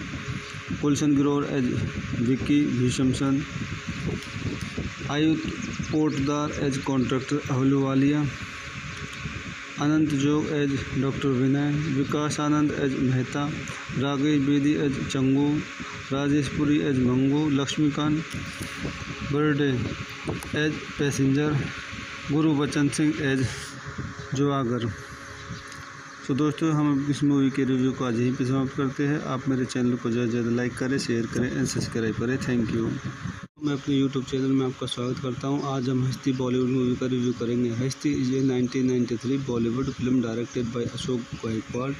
Gulshan Grover as Vicky भीषमसन, Ayudh Potdar as contractor Ahluwalia, Anant Jog as doctor Vinay, Vikas Anand as Mehta, Rakesh Bedi as Changu, Rajesh Puri as Mangu, Laxmikant Berde as passenger, गुरु Bachchan Singh as जुआगर। तो दोस्तों, हम इस मूवी के रिव्यू को आज यहीं पे समाप्त करते हैं। आप मेरे चैनल को ज़्यादा से ज़्यादा लाइक करें, शेयर करें एंड सब्सक्राइब करें। Thank you. मैं अपने यूट्यूब चैनल में आपका स्वागत करता हूं। आज हम हस्ती बॉलीवुड मूवी का रिव्यू करेंगे। Hasti is a 1993 Bollywood film directed by Ashok Gaikwad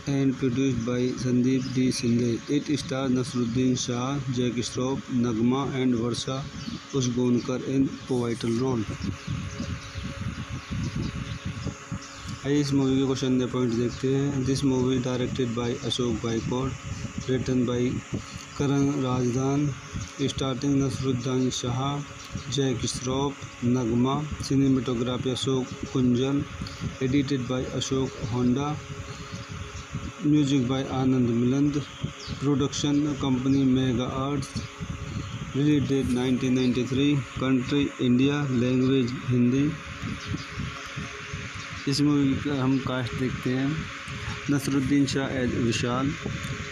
and produced by Sandeep D Shinde. It stars Naseeruddin Shah, Jack Shroff, Nagma and Varsha Usgaonkar in pivotal role. आइए इस मूवी के क्वेश्चन के पॉइंट देखते हैं। This movie directed by Ashok Gaikwad, written by Karan Razdan, starting Naseeruddin Shah, Jack Shroff, Nagma, cinematography Ashok Kunjal, edited by Ashok Honda, music by Anand Milind, production company mega arts, release date 1993, country India, language Hindi. इस movie का हम cast देखते हैं। Naseeruddin Shah as Vishal,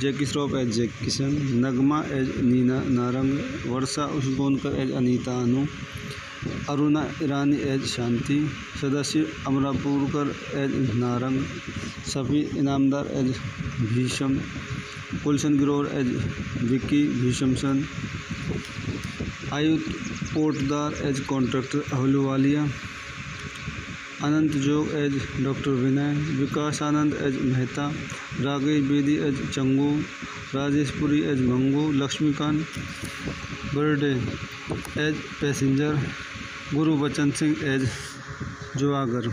Jackie Shroff as Jack Kishan, Nagma as Neena Narang, Varsha Usgaonkar as Anita Anu, Aruna Irani as Shanti, Sadashiv Amrapurkar as Narang, Safi Inamdar as Bhisham, Gulshan Grover as Vicky भीषमसन, Ayudh Potdar as contractor Ahluwalia, Anant Jog as doctor Vinay, Vikas Anand as Mehta, Rakesh Bedi as Changu, Rajesh Puri as Mangu, Laxmikant Berde as passenger, गुरु Bachchan Singh as जुआगर।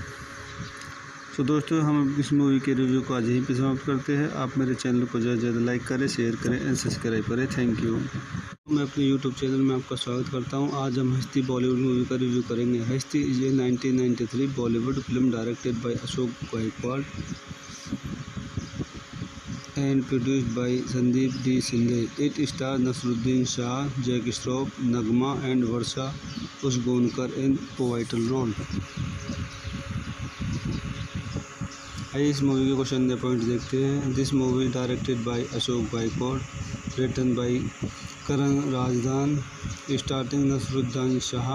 तो दोस्तों, हम इस मूवी के रिव्यू को आज यहीं पे समाप्त करते हैं। आप मेरे चैनल को ज़्यादा से ज़्यादा लाइक करें, शेयर करें एंड सब्सक्राइब करें। Thank you. मैं अपने यूट्यूब चैनल में आपका स्वागत करता हूं। आज हम हस्ती बॉलीवुड मूवी का रिव्यू करेंगे। Hasti is a 1993 Bollywood film directed by Ashok Gaikwad and produced by Sandeep D Shinde. It stars Naseeruddin Shah, Jack Shroff, Nagma and Varsha Usgaonkar in pivotal role. आइए इस मूवी के क्वेश्चन के पॉइंट देखते हैं। This movie directed by Ashok Gaikwad, written by Karan Razdan, starting Naseeruddin Shah,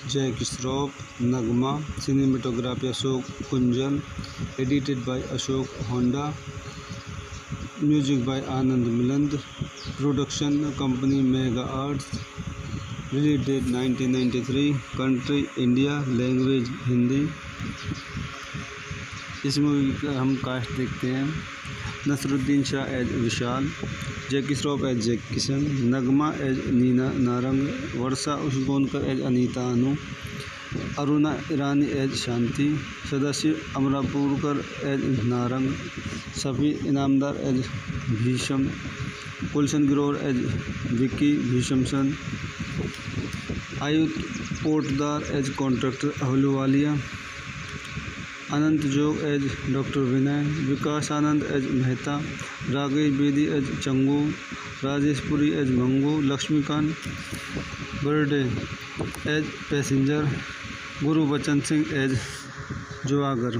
Jack Shroff, Nagma, cinematography Ashok Kunjal, edited by Ashok Honda, music by Anand Milind, production company mega arts, release date 1993, country India, language Hindi. इस movie का हम cast देखते हैं। Naseeruddin Shah as Vishal, Jackie Shroff as Jack Kishan, Nagma as Neena Narang, Varsha Usgaonkar as Anita Anu, Aruna Irani as Shanti, Sadashiv Amrapurkar as Narang, Safi Inamdar as Bhisham, Gulshan Grover as Vicky भीषमसन, Ayudh Potdar as contractor Ahluwalia, Anant Jog as doctor Vinay, Vikas Anand as Mehta, Rakesh Bedi as Changu, Rajesh Puri as Mangu, Laxmikant Berde as passenger, गुरु Bachchan Singh as जुआगर।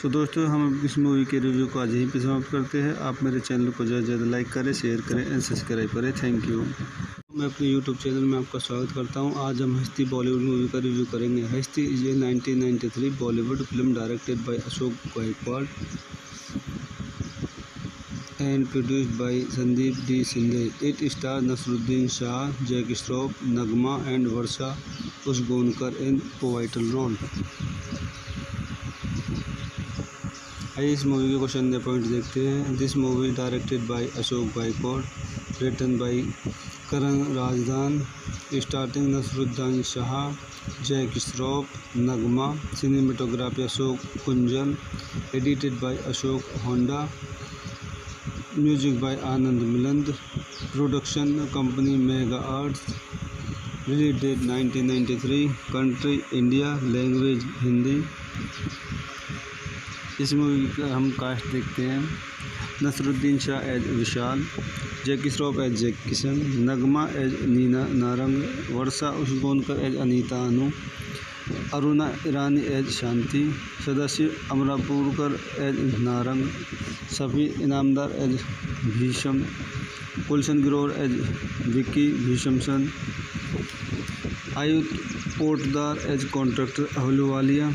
तो दोस्तों हम इस मूवी के रिव्यू को आज यहीं पे समाप्त करते हैं। आप मेरे चैनल को ज़्यादा से ज़्यादा लाइक करें, शेयर करें एंड सब्सक्राइब करें। Thank you. मैं अपने यूट्यूब चैनल में आपका स्वागत करता हूं। आज हम हस्ती बॉलीवुड मूवी का रिव्यू करेंगे। Hasti is a 1993 Bollywood film directed by Ashok Gaikwad and produced by Sandeep D. Shinde. It stars Nasruddin Shah, Jack Shroff, Nagma and Varsha Usgonkar in pivotal role. आइए इस मूवी के क्वेश्चन एंड पॉइंट देखते हैं। This movie directed by Ashok Gaikwad, written by Karan Razdan, starting Naseeruddin Shah, Jack Shroff, Nagma, cinematography Ashok Kunjal, edited by Ashok Honda, music by Anand Milind, production company mega arts, release date 1993, country India, language Hindi. इस movie का हम cast देखते हैं। Naseeruddin Shah as Vishal, Jackie Shroff as Jack Kishan, Nagma as Neena Narang, Varsha Usgaonkar as Anita Anu, Aruna Irani as Shanti, Sadashiv Amrapurkar as Narang, Safi Inamdar as Bhisham, Gulshan Grover as Vicky भीषमसन, Ayudh Potdar as contractor Ahluwalia,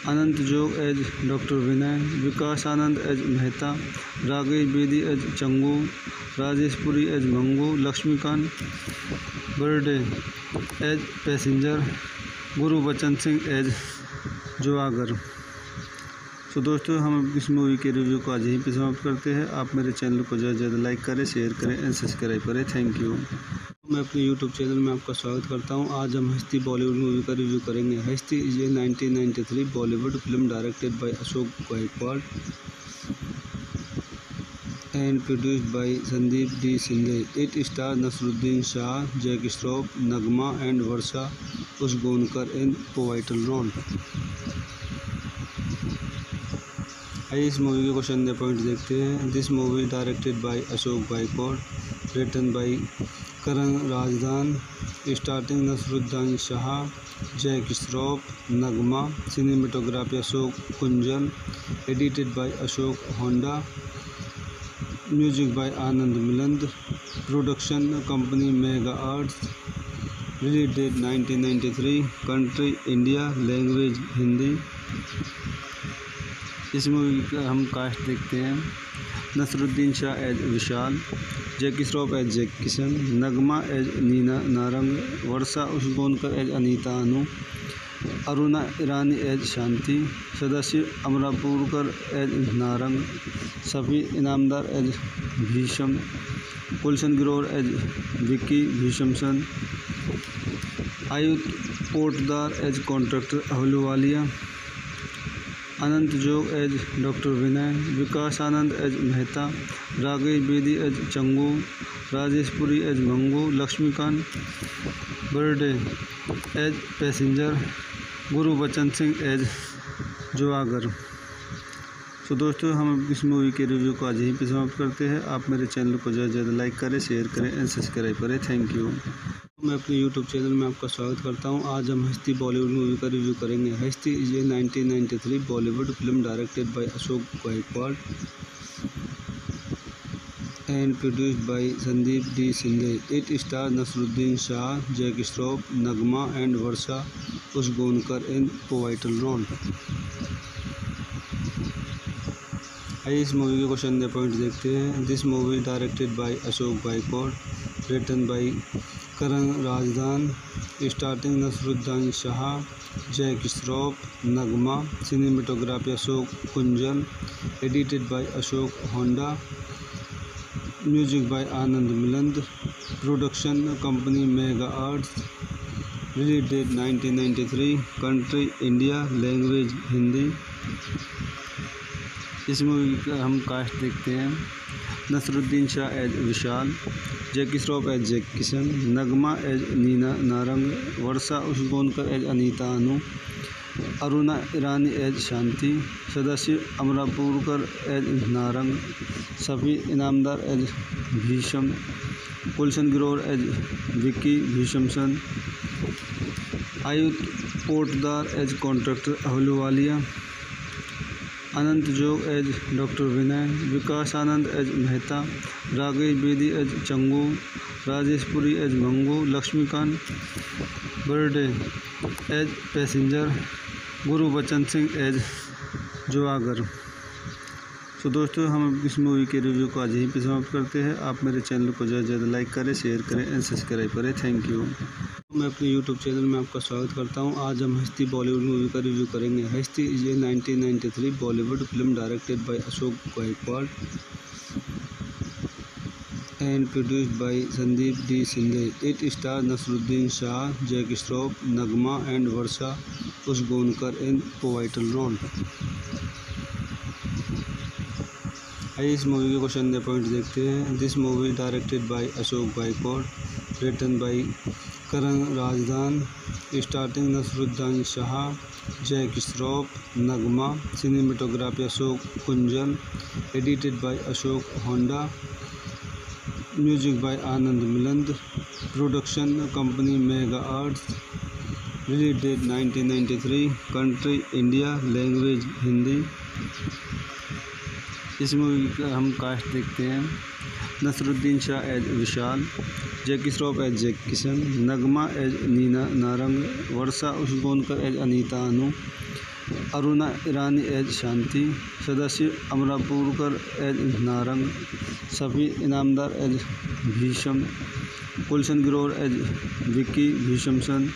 Anant Jog as doctor Vinay, Vikas Anand as Mehta, राघेश Bedi as Changu, Rajesh Puri as Mangu, Laxmikant Berde as passenger, Gurbachan Singh as जुआगर। तो दोस्तों हम इस मूवी के रिव्यू को आज यहीं पे समाप्त करते हैं। आप मेरे चैनल को ज़्यादा से ज़्यादा लाइक करें, शेयर करें एंड सब्सक्राइब करें। Thank you. मैं अपने यूट्यूब चैनल में आपका स्वागत करता हूं। आज हम हस्ती बॉलीवुड मूवी का रिव्यू करेंगे। Hasti is a 1993 Bollywood film directed by Ashok Gaikwad and produced by Sandeep D. Shinde. It stars Nasruddin Shah, Jack Shroff, Nagma and Varsha Usgonkar in pivotal role. आइए इस मूवी के क्वेश्चन एंड पॉइंट देखते हैं। This movie directed by Ashok Gaikwad, written by Karan Razdan, starting Naseeruddin Shah, Jack Shroff, Nagma, cinematography Ashok Kunjal, edited by Ashok Honda, music by Anand Milind, production company mega arts, release date 1993, country India, language Hindi. इस movie का हम cast देखते हैं। Naseeruddin Shah as Vishal, Jackie Shroff as Jack Kishan, Nagma as Neena Narang, Varsha Usgaonkar as Anita Anu, Aruna Irani as Shanti, Sadashiv Amrapurkar as Narang, Safi Inamdar as Bhisham, Gulshan Grover as Vicky भीषमसन, Ayudh Potdar as contractor Ahluwalia, Anant Jog as doctor Vinay, Vikas Anand as Mehta, राघेश Bedi as Changu, Rajesh Puri as Mangu, Laxmikant Berde as passenger, Gurbachan Singh as जुआगर। तो दोस्तों हम इस मूवी के रिव्यू को आज यहीं पे समाप्त करते हैं। आप मेरे चैनल को ज़्यादा से ज़्यादा लाइक करें, शेयर करें एंड सब्सक्राइब करें। Thank you. मैं अपने यूट्यूब चैनल में आपका स्वागत करता हूं। आज हम हस्ती बॉलीवुड मूवी का रिव्यू करेंगे। Hasti is a 1993 Bollywood film directed by Ashok Gaikwad and produced by Sandeep D. Shinde. It stars Nasruddin Shah, Jack Shroff, Nagma and Varsha Usgonkar in pivotal role. आइए इस मूवी के क्वेश्चन एंड पॉइंट देखते हैं। This movie directed by Ashok Gaikwad, written by Karan Razdan, starting Naseeruddin Shah, Jack Shroff, Nagma, cinematography Ashok Kunjal, edited by Ashok Honda, music by Anand Milind, production company mega arts, release date 1993, country India, language Hindi. इस movie का हम cast देखते हैं। Naseeruddin Shah as Vishal, Jackie Shroff as Jack Kishan, Nagma as Neena Narang, Varsha Usgaonkar as Anita Anu, Aruna Irani as Shanti, Sadashiv Amrapurkar as Narang, Safi Inamdar as Bhisham, Gulshan Grover as Vicky भीषमसन, Ayudh Potdar as contractor Ahluwalia, Anant Jog as doctor Vinay, Vikas Anand as Mehta, Rakesh Bedi as Changu, Rajesh Puri as Mangu, Laxmikant Berde as passenger, Gurbachan Singh as जुआगर। तो दोस्तों, हम इस मूवी के रिव्यू को आज यहीं पे समाप्त करते हैं। आप मेरे चैनल को ज़्यादा से ज़्यादा लाइक करें, शेयर करें एंड सब्सक्राइब करें। Thank you. मैं अपने यूट्यूब चैनल में आपका स्वागत करता हूं। आज हम हस्ती बॉलीवुड मूवी का रिव्यू करेंगे। Hasti is a 1993 Bollywood film directed by Ashok Gaikwad and produced by Sandeep D Shinde. It star Naseeruddin Shah, Jackie Shroff, Nagma and Varsha Usgaonkar in pivotal role. आइए इस मूवी के क्वेश्चन द पॉइंट देखते हैं। This movie directed by Ashok Gaikwad, written by Karan Razdan, starting Naseeruddin Shah, Jackie Shroff, Nagma, cinematography Ashok Kunjal, edited by Ashok Honda, music by Anand Milind, production company mega arts, release date 1993, country India, language Hindi. इस movie का हम cast देखते हैं। Naseeruddin Shah as Vishal, Jackie Shroff as Jack Kishan, Nagma as Neena Narang, Varsha Usgaonkar as Anita Anu, Aruna Irani as Shanti, Sadashiv Amrapurkar as Narang, Safi Inamdar as Bhisham, Gulshan Grover as Vicky भीषमसन,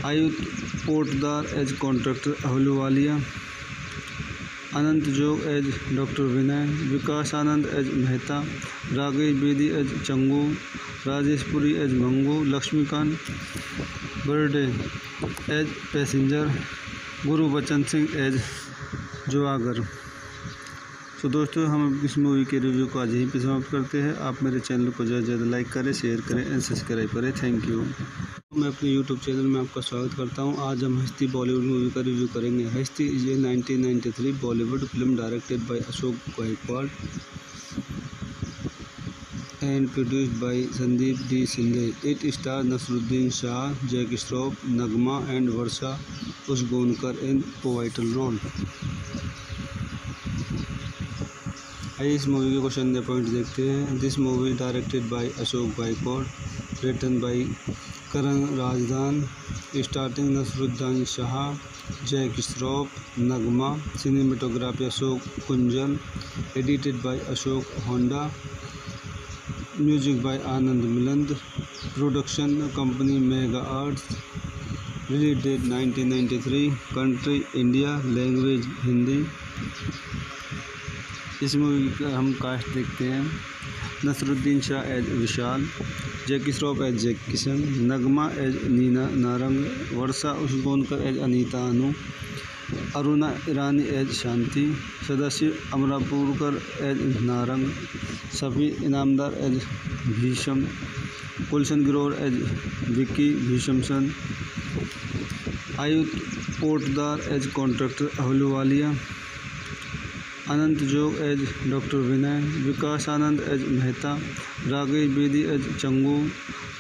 Ayudh Potdar as contractor Ahluwalia, Anant Jog as doctor Vinay, Vikas Anand as Mehta, Rakesh Bedi as Changu, Rajesh Puri as Mangu, Laxmikant Berde as passenger, Gurbachan Singh as जुआगर। तो दोस्तों, हम इस मूवी के रिव्यू को आज यहीं पे समाप्त करते हैं। आप मेरे चैनल को ज़्यादा से ज़्यादा लाइक करें, शेयर करें एंड सब्सक्राइब करें। Thank you. मैं अपने यूट्यूब चैनल में आपका स्वागत करता हूं। आज हम हस्ती बॉलीवुड मूवी का रिव्यू करेंगे। Hasti is a 1993 Bollywood film directed by Ashok Gaikwad and produced by Sandeep D Shinde. It star Naseeruddin Shah, Jackie Shroff, Nagma and Varsha Usgaonkar in pivotal role. आइए इस मूवी के क्वेश्चन द पॉइंट देखते हैं। This movie directed by Ashok Gaikwad, written by Karan Razdan, starting Naseeruddin Shah, Jackie Shroff, Nagma, cinematography Ashok Kunjal, edited by Ashok Honda, music by Anand Milind, production company mega arts, release date 1993, country India, language Hindi. इस movie का हम cast देखते हैं। Naseeruddin Shah as Vishal, Jackie Shroff as Jack Kishan, Nagma as Neena Narang, Varsha Usgaonkar as Anita Anu, Aruna Irani as Shanti, Sadashiv Amrapurkar as Narang, Safi Inamdar as Bhisham, Gulshan Grover as Vicky भीषमसन, Ayudh Potdar as contractor Ahluwalia, Anant Jog as doctor Vinay, Vikas Anand as Mehta, Rakesh Bedi as Changu,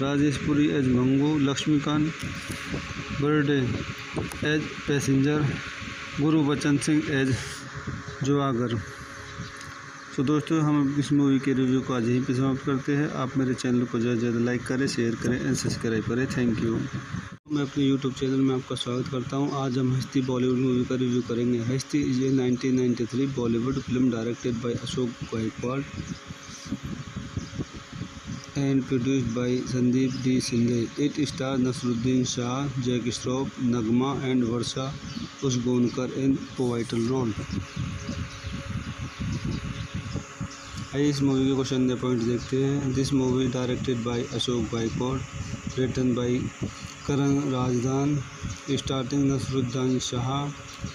Rajesh Puri as Mangu, Laxmikant Berde as passenger, Gurbachan Singh as जुआगर। तो दोस्तों, हम इस मूवी के रिव्यू को आज यहीं पे समाप्त करते हैं। आप मेरे चैनल को ज़्यादा से ज़्यादा लाइक करें, शेयर करें एंड सब्सक्राइब करें। Thank you. मैं अपने यूट्यूब चैनल में आपका स्वागत करता हूं। आज हम हस्ती बॉलीवुड मूवी का रिव्यू करेंगे। Hasti is a 1993 Bollywood film directed by Ashok Gaikwad and produced by Sandeep D Shinde. It star Naseeruddin Shah, Jackie Shroff, Nagma and Varsha Usgaonkar in pivotal role. आइए इस मूवी के क्वेश्चन द पॉइंट देखते हैं। This movie directed by Ashok Gaikwad, written by Karan Razdan, starting Naseeruddin Shah,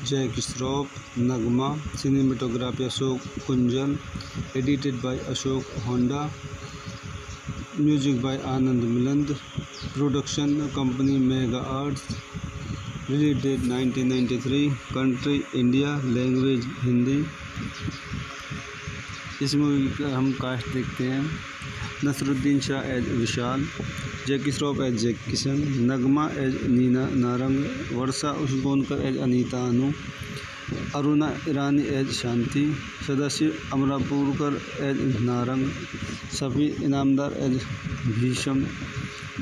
Jackie Shroff, Nagma, cinematography Ashok Kunjal, edited by Ashok Honda, music by Anand Milind, production company mega arts, release date 1993, country India, language Hindi. इस movie का हम cast देखते हैं। Naseeruddin Shah as Vishal, Jackie Shroff as Jack Kishan, Nagma as Neena Narang, Varsha Usgaonkar as Anita Anu, Aruna Irani as Shanti, Sadashiv Amrapurkar as Narang, Safi Inamdar as Bhisham,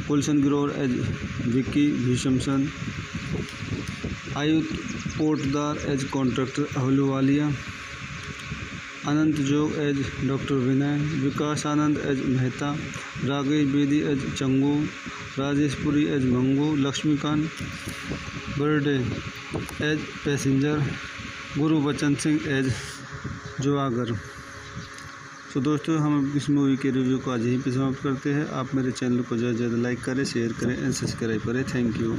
Gulshan Grover as Vicky भीषमसन, Ayudh Potdar as contractor Ahluwalia, Anant Jog as doctor Vinay, Vikas Anand as Mehta, राघेश Bedi as Changu, Rajesh Puri as Mangu, Laxmikant Berde as passenger, गुरु Bachchan Singh as जुआगर। तो दोस्तों, हम इस मूवी के रिव्यू को आज यहीं पे समाप्त करते हैं। आप मेरे चैनल को ज़्यादा से ज़्यादा लाइक करें, शेयर करें एंड सब्सक्राइब करें। Thank you.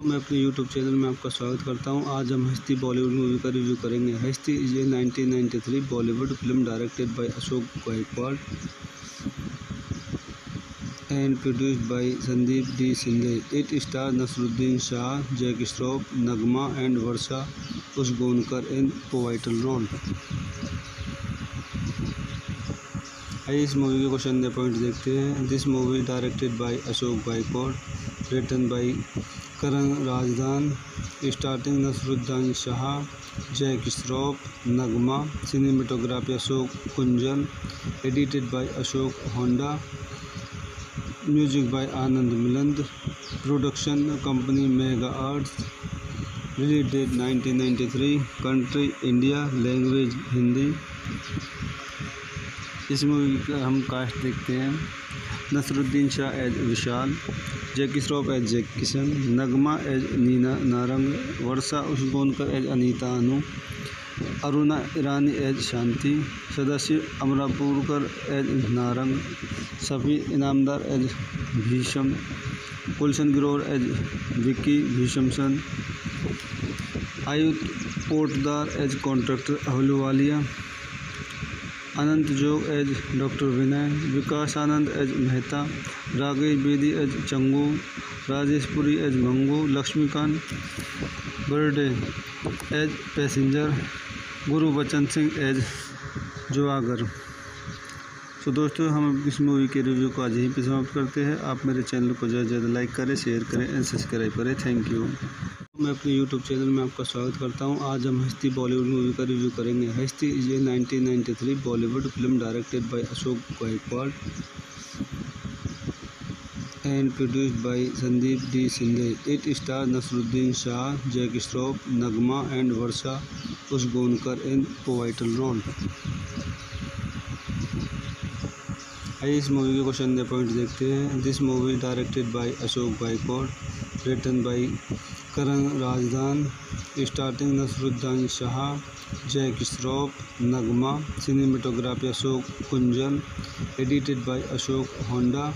मैं अपने यूट्यूब चैनल में आपका स्वागत करता हूं। आज हम हस्ती बॉलीवुड मूवी का रिव्यू करेंगे। Hasti is a 1993 Bollywood film directed by Ashok Gaikwad and produced by Sandeep D. Shinde. It stars Nasruddin Shah, Jack Shroff, Nagma and Varsha Usgonkar in pivotal role. आइए इस मूवी के क्वेश्चन दे पॉइंट देखते हैं। This movie directed by Ashok Gaikwad, written by Karan Razdan, starting Naseeruddin Shah, Jack Shroff, Nagma, cinematography Ashok Kunjal, edited by Ashok Honda, music by Anand Milind, production company mega arts, release date 1993, country India, language Hindi. इस movie का हम cast देखते हैं। Naseeruddin Shah as Vishal, Jackie Shroff as Jack Kishan, Nagma as Neena Narang, Varsha Usgaonkar as Anita Anu, Aruna Irani as Shanti, Sadashiv Amrapurkar as Narang, Safi Inamdar as Bhisham, Gulshan Grover as Vicky भीषमसन, Ayudh Potdar as contractor Ahluwalia, Anant Jog as doctor Vinay, Vikas Anand as Mehta, राघेश Bedi as Changu, Rajesh Puri as Mangu, Laxmikant Berde as passenger, गुरु Bachchan Singh as जुआगर। तो दोस्तों, हम इस मूवी के रिव्यू को आज यहीं पे समाप्त करते हैं। आप मेरे चैनल को ज़्यादा से ज़्यादा लाइक करें, शेयर करें एंड सब्सक्राइब करें। Thank you. मैं अपने यूट्यूब चैनल में आपका स्वागत करता हूं। आज हम हस्ती बॉलीवुड मूवी का रिव्यू करेंगे। Hasti is a 1993 Bollywood film directed by Ashok Gaikwad and produced by Sandeep D. Shinde. It stars Nasruddin Shah, Jack Shroff, Nagma and Varsha Usgonkar in pivotal role. आइए इस मूवी के क्वेश्चन दे पॉइंट देखते हैं। This movie directed by Ashok Gaikwad, written by Karan Razdan, starting Naseeruddin Shah, Jack Shroff, Nagma, cinematography Ashok Kunjal, edited by Ashok Honda,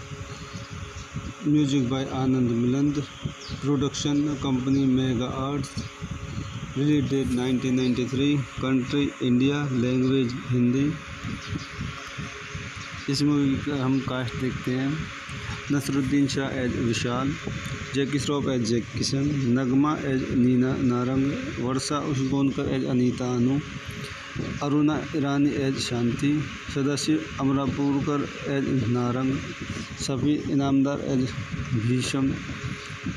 music by Anand Milind, production company mega arts, release date 1993, country India, language Hindi. इस movie का हम cast देखते हैं। Naseeruddin Shah as Vishal, Jackie Shroff as Jack Kishan, Nagma as Neena Narang, Varsha Usgaonkar as Anita Anu, Aruna Irani as Shanti, Sadashiv Amrapurkar as Narang, Safi Inamdar as Bhisham,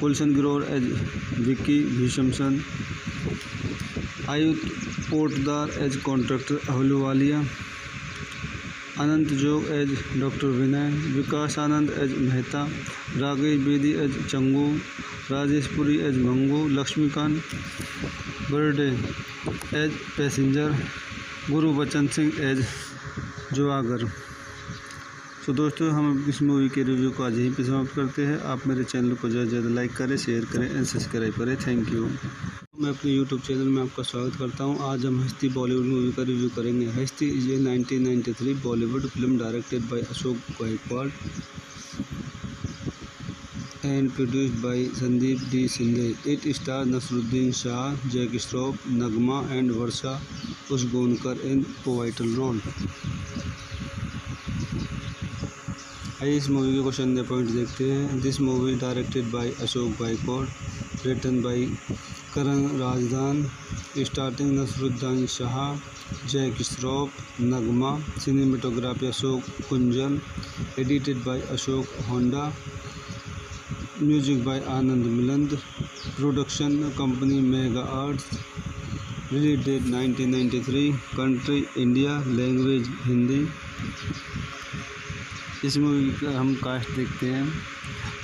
Gulshan Grover as Vicky भीषमसन, Ayudh Potdar as contractor Ahluwalia, Anant Jog as doctor Vinay, Vikas Anand as Mehta, राघेश Bedi as Changu, Rajesh Puri as Mangu, Laxmikant Berde as passenger, गुरु Bachchan Singh as जुआगर। तो दोस्तों, हम इस मूवी के रिव्यू को आज यहीं पे समाप्त करते हैं। आप मेरे चैनल को ज़्यादा से ज़्यादा लाइक करें, शेयर करें एंड सब्सक्राइब करें। Thank you. मैं अपने यूट्यूब चैनल में आपका स्वागत करता हूं। आज हम हस्ती बॉलीवुड मूवी का रिव्यू करेंगे। Hasti is a 1993 Bollywood film directed by Ashok Gaikwad and produced by Sandeep D. Shinde. It stars Nasruddin Shah, Jack Shroff, Nagma and Varsha Usgonkar in pivotal role. आइए इस मूवी के क्वेश्चन दे पॉइंट देखते हैं। This movie directed by Ashok Gaikwad, written by Karan Razdan, starting Naseeruddin Shah, Jack Shroff, Nagma, cinematography Ashok Kunjal, edited by Ashok Honda, music by Anand Milind, production company mega arts, release date 1993, country India, language Hindi. इस movie का हम cast देखते हैं।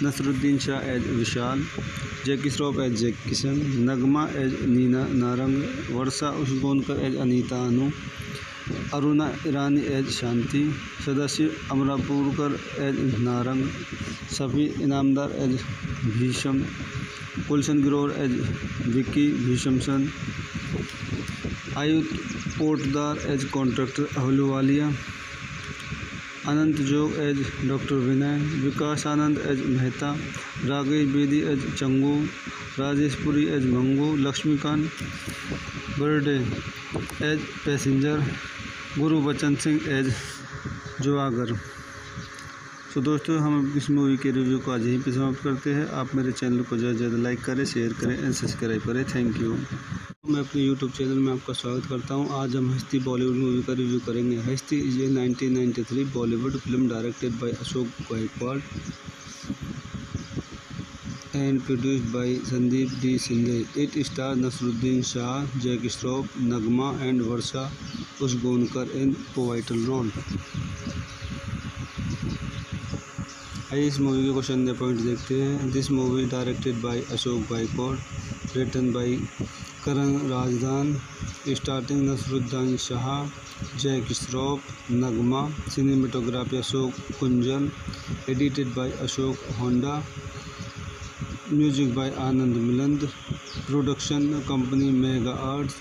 Naseeruddin Shah as Vishal, Jackie Shroff as Jack Kishan, Nagma as Neena Narang, Varsha Usgaonkar as Anita Anu, Aruna Irani as Shanti, Sadashiv Amrapurkar as Narang, Safi Inamdar as Bhisham, Gulshan Grover as Vicky भीषमसन, Ayudh Potdar as contractor Ahluwalia, Anant Jog as doctor Vinay, Vikas Anand as Mehta, Rakesh Bedi as Changu, Rajesh Puri as Mangu, Laxmikant Berde as passenger, गुरु Bachchan Singh as जुआगर। तो दोस्तों, हम इस मूवी के रिव्यू को आज यहीं पे समाप्त करते हैं। आप मेरे चैनल को ज़्यादा से ज़्यादा लाइक करें, शेयर करें एंड सब्सक्राइब करें। Thank you. मैं अपने यूट्यूब चैनल में आपका स्वागत करता हूं। आज हम हस्ती बॉलीवुड मूवी का रिव्यू करेंगे। Hasti is a 1993 Bollywood film directed by Ashok Gaikwad and produced by Sandeep D. Sindhe. It stars Nasruddin Shah, Jackie Shroff, Nagma and Varsha Usgonkar in pivotal role. आइए इस मूवी के क्वेश्चन एंड पॉइंट देखते हैं। This movie directed by Ashok Gaikwad, written by Karan Razdan, starting Naseeruddin Shah, Jackie Shroff, Nagma, cinematography Ashok Kunjal, edited by Ashok Honda, music by Anand Milind, production company mega arts,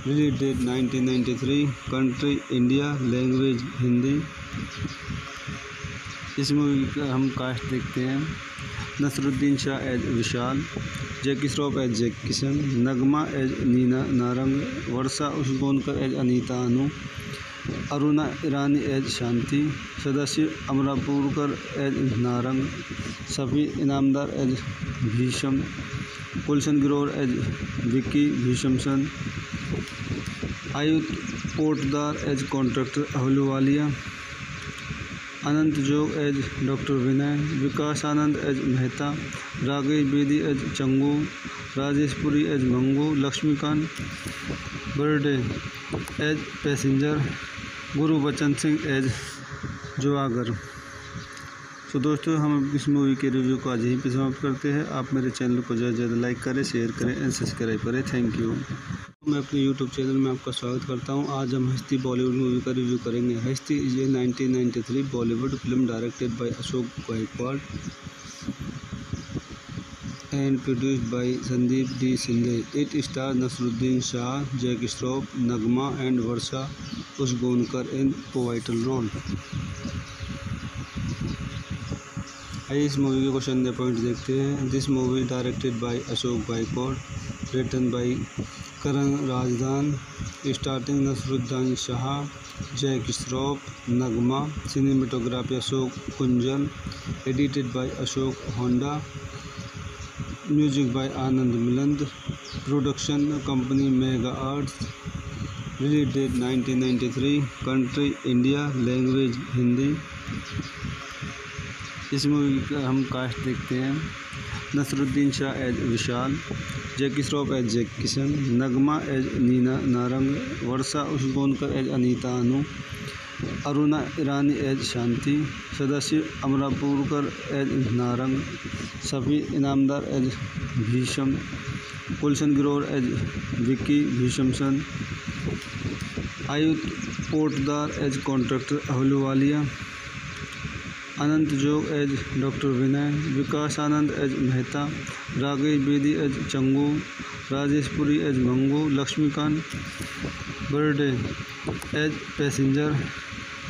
release date 1993, country India, language Hindi. इस movie का हम cast देखते हैं। Naseeruddin Shah as Vishal, Jackie Shroff as Jack Kishan, Nagma as Neena Narang, Varsha Usgaonkar as Anita Anu, Aruna Irani as Shanti, Sadashiv Amrapurkar as Narang, Safi Inamdar as Bhisham, Gulshan Grover as Vicky भीषमसन, Ayudh Potdar as contractor Ahluwalia, Anant Jog as doctor Vinay, Vikas Anand as Mehta, Rakesh Bedi as Changu, Rajesh Puri as Mangu, Laxmikant Berde as passenger, गुरु Bachchan Singh as जुआगर। तो दोस्तों, हम इस मूवी के रिव्यू को आज यहीं पे समाप्त करते हैं। आप मेरे चैनल को ज़्यादा से ज़्यादा लाइक करें, शेयर करें एंड सब्सक्राइब करें। Thank you. मैं अपने यूट्यूब चैनल में आपका स्वागत करता हूं। आज हम हस्ती बॉलीवुड मूवी का रिव्यू करेंगे। Hasti is a 1993 Bollywood film directed by Ashok Gaikwad and produced by Sandeep D. Sindhe. It stars Nasruddin Shah, Jackie Shroff, Nagma and Varsha Usgonkar in pivotal role. आइए इस मूवी के क्वेश्चन एंड पॉइंट देखते हैं। This movie directed by Ashok Gaikwad, written by Karan Razdan, starting Naseeruddin Shah, Jackie Shroff, Nagma, cinematography Ashok Kunjal, edited by Ashok Honda, music by Anand Milind, production company mega arts, release date 1993, country India, language Hindi. इस movie का हम cast देखते हैं। Naseeruddin Shah as Vishal, Jackie Shroff as Jack Kishan, Nagma as Neena Narang, Varsha Usgaonkar as Anita Anu, Aruna Irani as Shanti, Sadashiv Amrapurkar as Narang, Safi Inamdar as Bhisham, Gulshan Grover as Vicky भीषमसन, Ayudh Potdar as contractor Ahluwalia, Anant Jog as doctor Vinay, Vikas Anand as Mehta, Rakesh Bedi as Changu, Rajesh Puri as Mangu, Laxmikant Berde as passenger,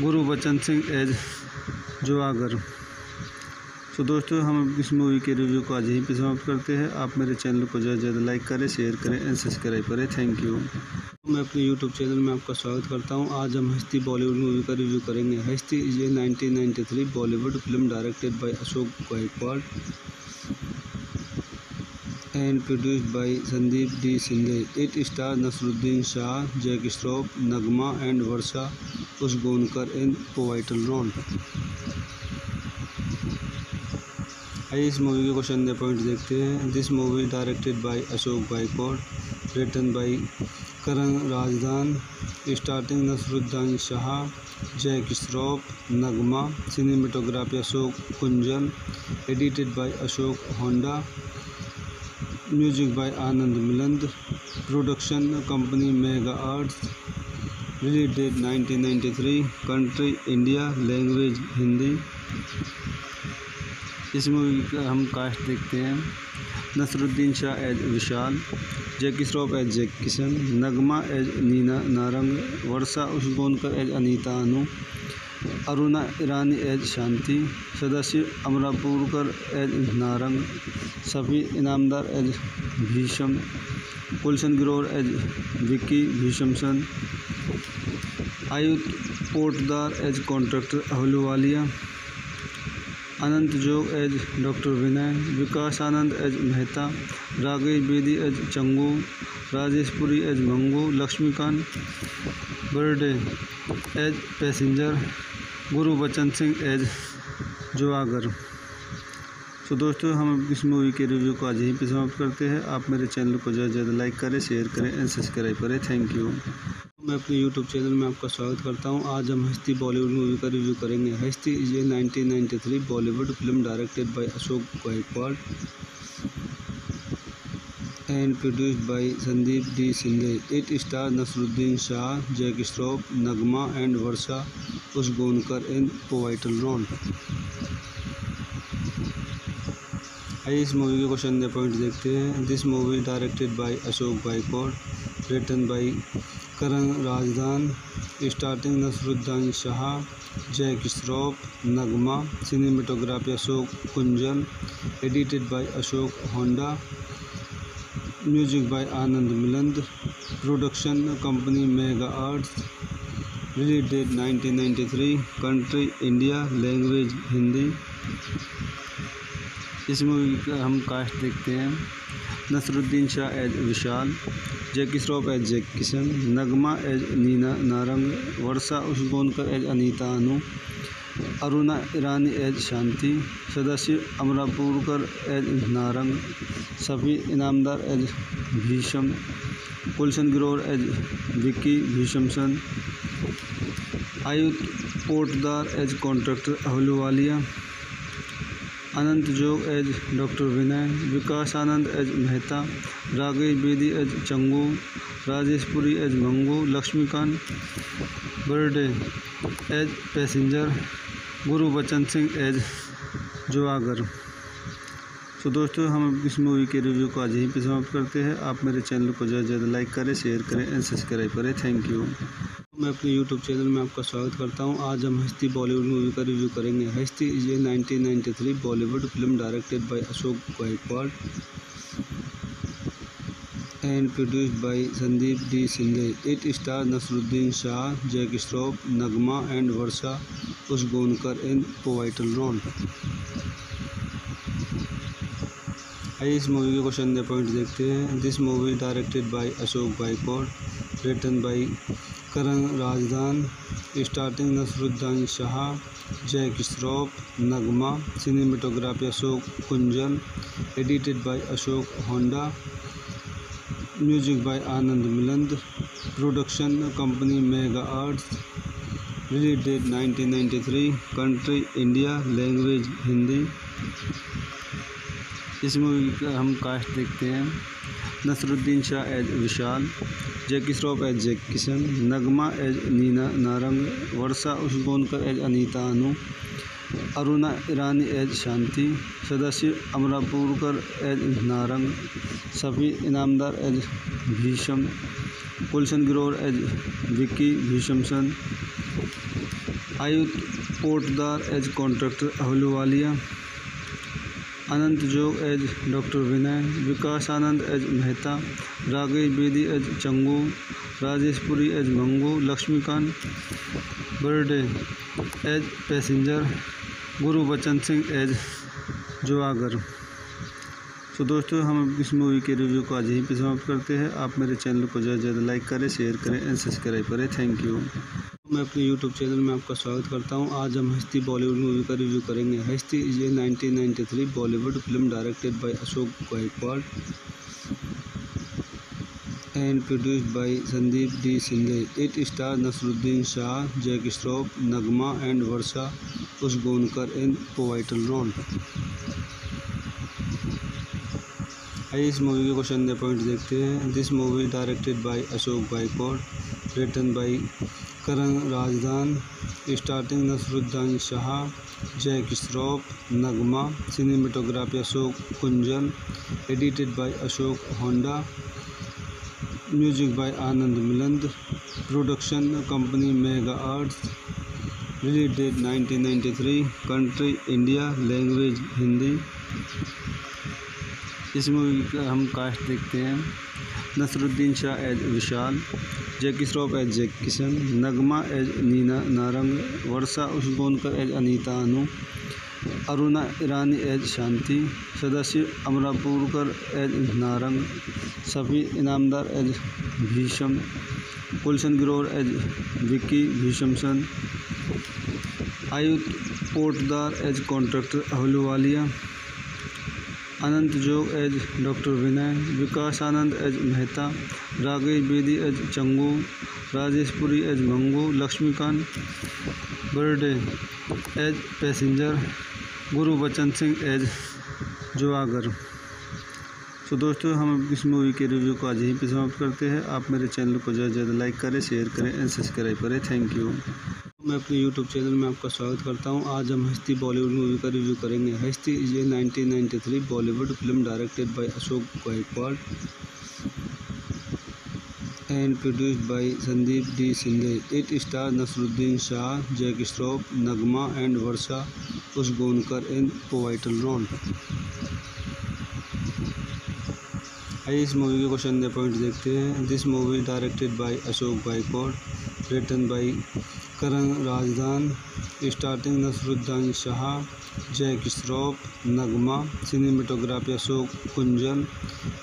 गुरु Bachchan Singh as जुआगर। तो दोस्तों, हम इस मूवी के रिव्यू को आज यहीं पे समाप्त करते हैं। आप मेरे चैनल को ज़्यादा से ज़्यादा लाइक करें, शेयर करें एंड सब्सक्राइब करें। Thank you. मैं अपने यूट्यूब चैनल में आपका स्वागत करता हूं। आज हम हस्ती बॉलीवुड मूवी का रिव्यू करेंगे। Hasti is a 1993 Bollywood film directed by Ashok Gaikwad and produced by Sandeep D. Sindhe. It stars Nasruddin Shah, Jackie Shroff, Nagma and Varsha Usgonkar in pivotal role. आइए इस मूवी के क्वेश्चन एंड पॉइंट देखते हैं। This movie directed by Ashok Gaikwad, written by Karan Razdan, starting Naseeruddin Shah, Jack Shroff, Nagma, cinematography Ashok Kunjal, edited by Ashok Honda, music by Anand Milind, production company mega arts, release date 1993, country India, language Hindi. इस movie का हम cast देखते हैं। Naseeruddin Shah as Vishal, Jackie Shroff as Jack Kishan, Nagma as Neena Narang, Varsha Usgaonkar as Anita Anu, Aruna Irani as Shanti, Sadashiv Amrapurkar as Narang, Safi Inamdar as Bhisham, Gulshan Grover as Vicky भीषमसन, Ayudh Potdar as contractor Ahluwalia, Anant Jog as doctor Vinay, Vikas Anand as Mehta, Rakesh Bedi as Changu, Rajesh Puri as Mangu, Laxmikant Berde as passenger, Gurbachan Singh as जुआगर। तो दोस्तों, हम इस मूवी के रिव्यू को आज यहीं पे समाप्त करते हैं। आप मेरे चैनल को ज़्यादा से ज़्यादा लाइक करें, शेयर करें एंड सब्सक्राइब करें। Thank you. मैं अपने यूट्यूब चैनल में आपका स्वागत करता हूं। आज हम हस्ती बॉलीवुड मूवी का रिव्यू करेंगे। Hasti is a 1993 Bollywood film directed by Ashok Gaikwad and produced by Sandeep D Shinde. It star Naseeruddin Shah, Jack Shroff, Nagma and Varsha Usgaonkar in pivotal role. आइए इस मूवी के क्वेश्चन पॉइंट देखते हैं। This movie directed by Ashok Gaikwad, written by Karan Razdan, starting Naseeruddin Shah, Jack Shroff, Nagma, cinematography Ashok Kunjal, edited by Ashok Honda, music by Anand Milind, production company mega arts, release date 1993, country India, language Hindi. इस movie का हम cast देखते हैं। Naseeruddin Shah as Vishal, Jackie Shroff as Jack Kishan, Nagma as Neena Narang, Varsha Usgaonkar as Anita Anu, Aruna Irani as Shanti, Sadashiv Amrapurkar as Narang, Safi Inamdar as Bhisham, Gulshan Grover as Vicky भीषमसन, Ayudh Potdar as contractor Ahluwalia, Anant Jog as doctor Vinay, Vikas Anand as Mehta, Rakesh Bedi as Changu, Rajesh Puri as Mangu, Laxmikant Berde as passenger, Gurbachan Singh as जुआगर। तो दोस्तों, हम इस मूवी के रिव्यू को आज यहीं पे समाप्त करते हैं। आप मेरे चैनल को ज़्यादा से ज़्यादा लाइक करें, शेयर करें एंड सब्सक्राइब करें। Thank you. मैं अपने यूट्यूब चैनल में आपका स्वागत करता हूं। आज हम हस्ती बॉलीवुड मूवी का रिव्यू करेंगे। Hasti is a 1993 Bollywood film directed by Ashok Gaikwad and produced by Sandeep D Shinde. It star Naseeruddin Shah, Jack Shroff, Nagma and Varsha Usgaonkar in pivotal role. आइए इस मूवी के क्वेश्चन पॉइंट देखते हैं। This movie directed by Ashok Gaikwad, written by Karan Razdan, starting Naseeruddin Shah, Jack Shroff, Nagma, cinematography Ashok Kunjal, edited by Ashok Honda, music by Anand Milind, production company mega arts, release date 1993, country India, language Hindi. इस movie का हम cast देखते हैं। Naseeruddin Shah as Vishal, Jackie Shroff as Jack Kishan, Nagma as Neena Narang, Varsha Usgaonkar as Anita Anu, Aruna Irani as Shanti, Sadashiv Amrapurkar as Narang, Safi Inamdar as Bhisham, Gulshan Grover as Vicky भीषमसन, Ayudh Potdar as contractor Ahluwalia, Anant Jog as doctor Vinay, Vikas Anand as Mehta, Rakesh Bedi as Changu, Rajesh Puri as Mangu, Laxmikant Berde as passenger, Gurbachan Singh as जुआगर। तो दोस्तों, हम इस मूवी के रिव्यू को आज यहीं पे समाप्त करते हैं। आप मेरे चैनल को ज़्यादा से ज़्यादा लाइक करें, शेयर करें एंड सब्सक्राइब करें। Thank you. मैं अपने यूट्यूब चैनल में आपका स्वागत करता हूं। आज हम हस्ती बॉलीवुड मूवी का रिव्यू करेंगे। Hasti is a 1993 Bollywood film directed by Ashok Gaikwad and produced by Sandeep D. Sindhe. It stars Nasruddin Shah, Jack Shroff, Nagma and Varsha Usgonkar in pivotal role. आइए इस मूवी के क्वेश्चन दे पॉइंट देखते हैं। This movie directed by Ashok boycott, written by Karan Razdan, starting Naseeruddin Shah, Jack Shroff, Nagma, cinematography Ashok Kunjal, edited by Ashok Honda, music by Anand Milind, production company mega arts, release date 1993, country India, language Hindi. इस movie का हम cast देखते हैं। Naseeruddin Shah as Vishal, Jackie Shroff as Jack Kishan, Nagma as Neena Narang, Varsha Usgaonkar as Anita Anu, Aruna Irani as Shanti, Sadashiv Amrapurkar as Narang, Safi Inamdar as Bhisham, Gulshan Grover as Vicky भीषमसन, Ayudh Potdar as contractor Ahluwalia, Anant Jog as doctor Vinay, Vikas Anand as Mehta, राघेश Bedi as Changu, Rajesh Puri as Mangu, Laxmikant Berde as passenger, गुरु Bachchan Singh as जुआगर। तो दोस्तों, हम इस मूवी के रिव्यू को आज यहीं पे समाप्त करते हैं। आप मेरे चैनल को ज़्यादा से ज़्यादा लाइक करें, शेयर करें एंड सब्सक्राइब करें। Thank you. मैं अपने यूट्यूब चैनल में आपका स्वागत करता हूं। आज हम हस्ती बॉलीवुड मूवी का रिव्यू करेंगे। Hasti is a 1993 Bollywood film directed by Ashok Gaikwad and produced by Sandeep D Shinde. It star Naseeruddin Shah, Jack Shroff, Nagma and Varsha Usgaonkar in pivotal role. आइए इस मूवी के क्वेश्चन दे पॉइंट देखते हैं। This movie directed by Ashok Gaikwad, written by Karan Razdan, starting Naseeruddin Shah, Jack Shroff, Nagma, cinematography Ashok Kunjal,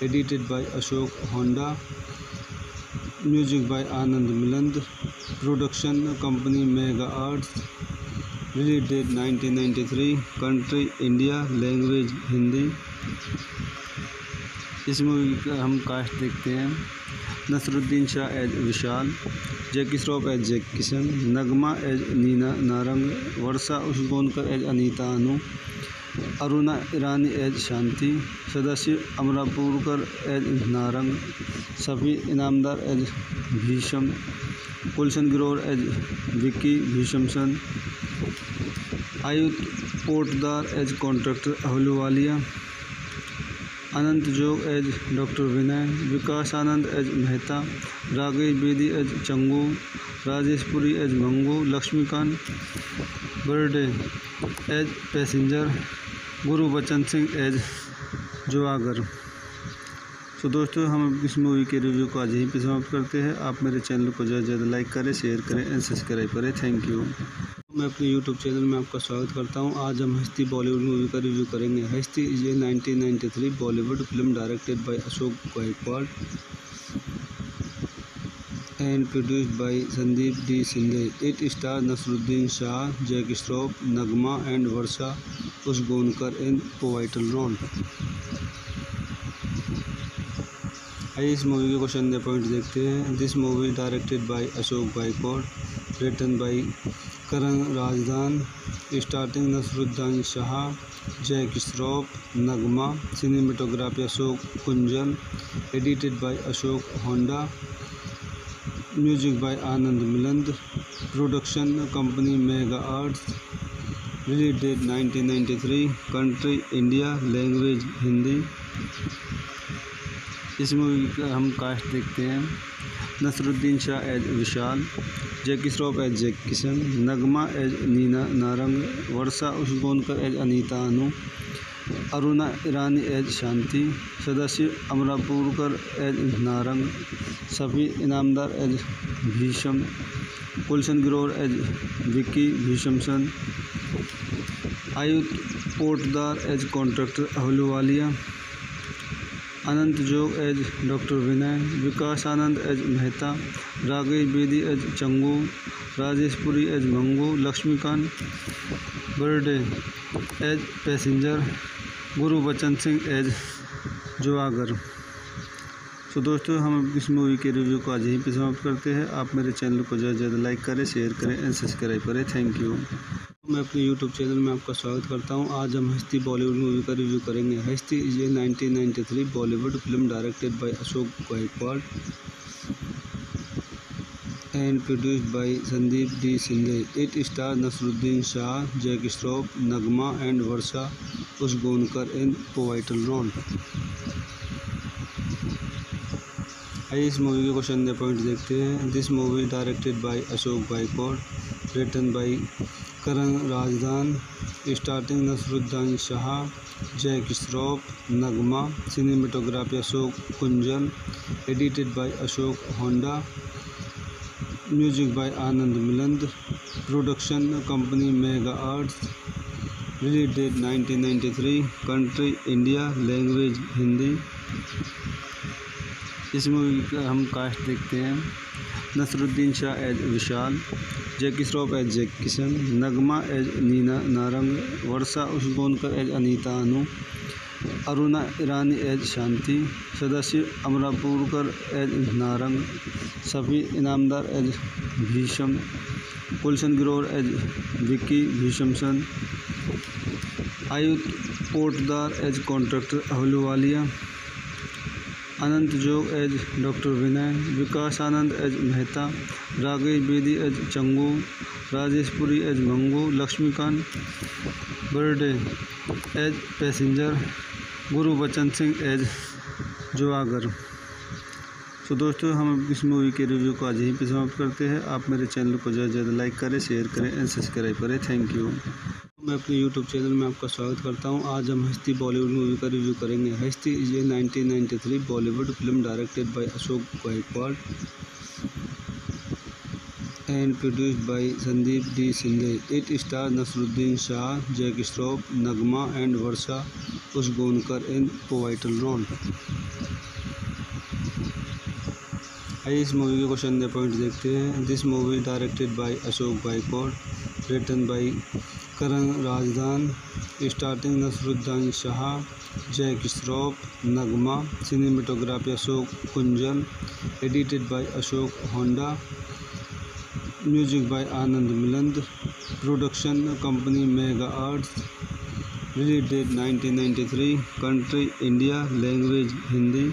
edited by Ashok Honda, music by Anand Milind, production company mega arts, release date 1993, country India, language Hindi. इस movie का हम cast देखते हैं। Naseeruddin Shah as Vishal, Jackie Shroff as Jack Kishan, Nagma as Neena Narang, Varsha Usgaonkar as Anita Anu, Aruna Irani as Shanti, Sadashiv Amrapurkar as Narang, Safi Inamdar as Bhisham, Gulshan Grover as Vicky भीषमसन, Ayudh Potdar as contractor Ahluwalia, Anant Jog as doctor Vinay, Vikas Anand as Mehta, राघेश Bedi as Changu, Rajesh Puri as Mangu, Laxmikant Berde as passenger, गुरु Bachchan Singh as जुआगर। तो दोस्तों, हम इस मूवी के रिव्यू को आज यहीं पे समाप्त करते हैं। आप मेरे चैनल को ज़्यादा से ज़्यादा लाइक करें, शेयर करें एंड सब्सक्राइब करें। Thank you. मैं अपने यूट्यूब चैनल में आपका स्वागत करता हूं। आज हम हस्ती बॉलीवुड मूवी का रिव्यू करेंगे। Hasti is a 1993 Bollywood film directed by Ashok Gaikwad and produced by Sandeep D Shinde. It star Naseeruddin Shah, Jack Shroff, Nagma and Varsha Usgaonkar in pivotal role. आइए इस मूवी के क्वेश्चन दे पॉइंट देखते हैं। This movie directed by Ashok Gaikwad, written by Karan Razdan, starting Naseeruddin Shah, Jack Shroff, Nagma, cinematography Ashok Kunjal, edited by Ashok Honda, music by Anand Milind, production company mega arts, release date 1993, country India, language Hindi. इस movie का हम cast देखते हैं। Naseeruddin Shah as Vishal, Jackie Shroff as Jack Kishan, Nagma as Neena Narang, Varsha Usgaonkar as Anita Anu, Aruna Irani as Shanti, Sadashiv Amrapurkar as Narang, Safi Inamdar as Bhisham, Gulshan Grover as Vicky भीषमसन, Ayudh Potdar as contractor Ahluwalia, Anant Jog as doctor Vinay, Vikas Anand as Mehta, राघेश Bedi as Changu, Rajesh Puri as Mangu, Laxmikant Berde as passenger, गुरु Bachchan Singh as जुआगर। तो दोस्तों हम इस मूवी के रिव्यू को आज यहीं पे समाप्त करते हैं। आप मेरे चैनल को ज़्यादा से ज़्यादा लाइक करें, शेयर करें एंड सब्सक्राइब करें। Thank you. मैं अपने यूट्यूब चैनल में आपका स्वागत करता हूं। आज हम हस्ती बॉलीवुड मूवी का रिव्यू करेंगे। Hasti is a 1993 Bollywood film directed by Ashok Gaikwad and produced by Sandeep D. Shinde. It stars Nasruddin Shah, Jack Shroff, Nagma and Varsha Usgonkar in pivotal role. आइए इस मूवी के क्वेश्चन दे पॉइंट देखते हैं। This movie directed by Ashok Gaikwad, written by Karan Razdan, starting Naseeruddin Shah, Jack Shroff, Nagma, cinematography Ashok Kunjal, edited by Ashok Honda, music by Anand Milind, production company mega arts, release date 1993, country India, language Hindi. इस movie का हम cast देखते हैं। Naseeruddin Shah as Vishal, Jackie Shroff as Jack Kishan, Nagma as Neena Narang, Varsha Usgaonkar as Anita Anu, Aruna Irani as Shanti, Sadashiv Amrapurkar as Narang, Safi Inamdar as Bhisham, Gulshan Grover as Vicky भीषमसन, Ayudh Potdar as contractor Ahluwalia, Anant Jog as doctor Vinay, Vikas Anand as Mehta, राघेश Bedi as Changu, Rajesh Puri as Mangu, Laxmikant Berde as passenger, Gurbachan Singh as जुआगर। तो दोस्तों हम इस मूवी के रिव्यू को आज यहीं पे समाप्त करते हैं। आप मेरे चैनल को ज़्यादा से ज़्यादा लाइक करें, शेयर करें एंड सब्सक्राइब करें। Thank you. मैं अपने यूट्यूब चैनल में आपका स्वागत करता हूं। आज हम हस्ती बॉलीवुड मूवी का रिव्यू करेंगे। Hasti is a 1993 Bollywood film directed by Ashok Gaikwad and produced by Sandeep D. Shinde. It stars Nasruddin Shah, Jack Shroff, Nagma and Varsha Usgonkar in pivotal role. आइए इस मूवी के क्वेश्चन दे पॉइंट देखते हैं। This movie directed by Ashok Gaikwad, written by Karan Razdan, starting Naseeruddin Shah, Jack Shroff, Nagma, cinematography Ashok Kunjal, edited by Ashok Honda, music by Anand Milind, production company mega arts, release date 1993, country India, language Hindi.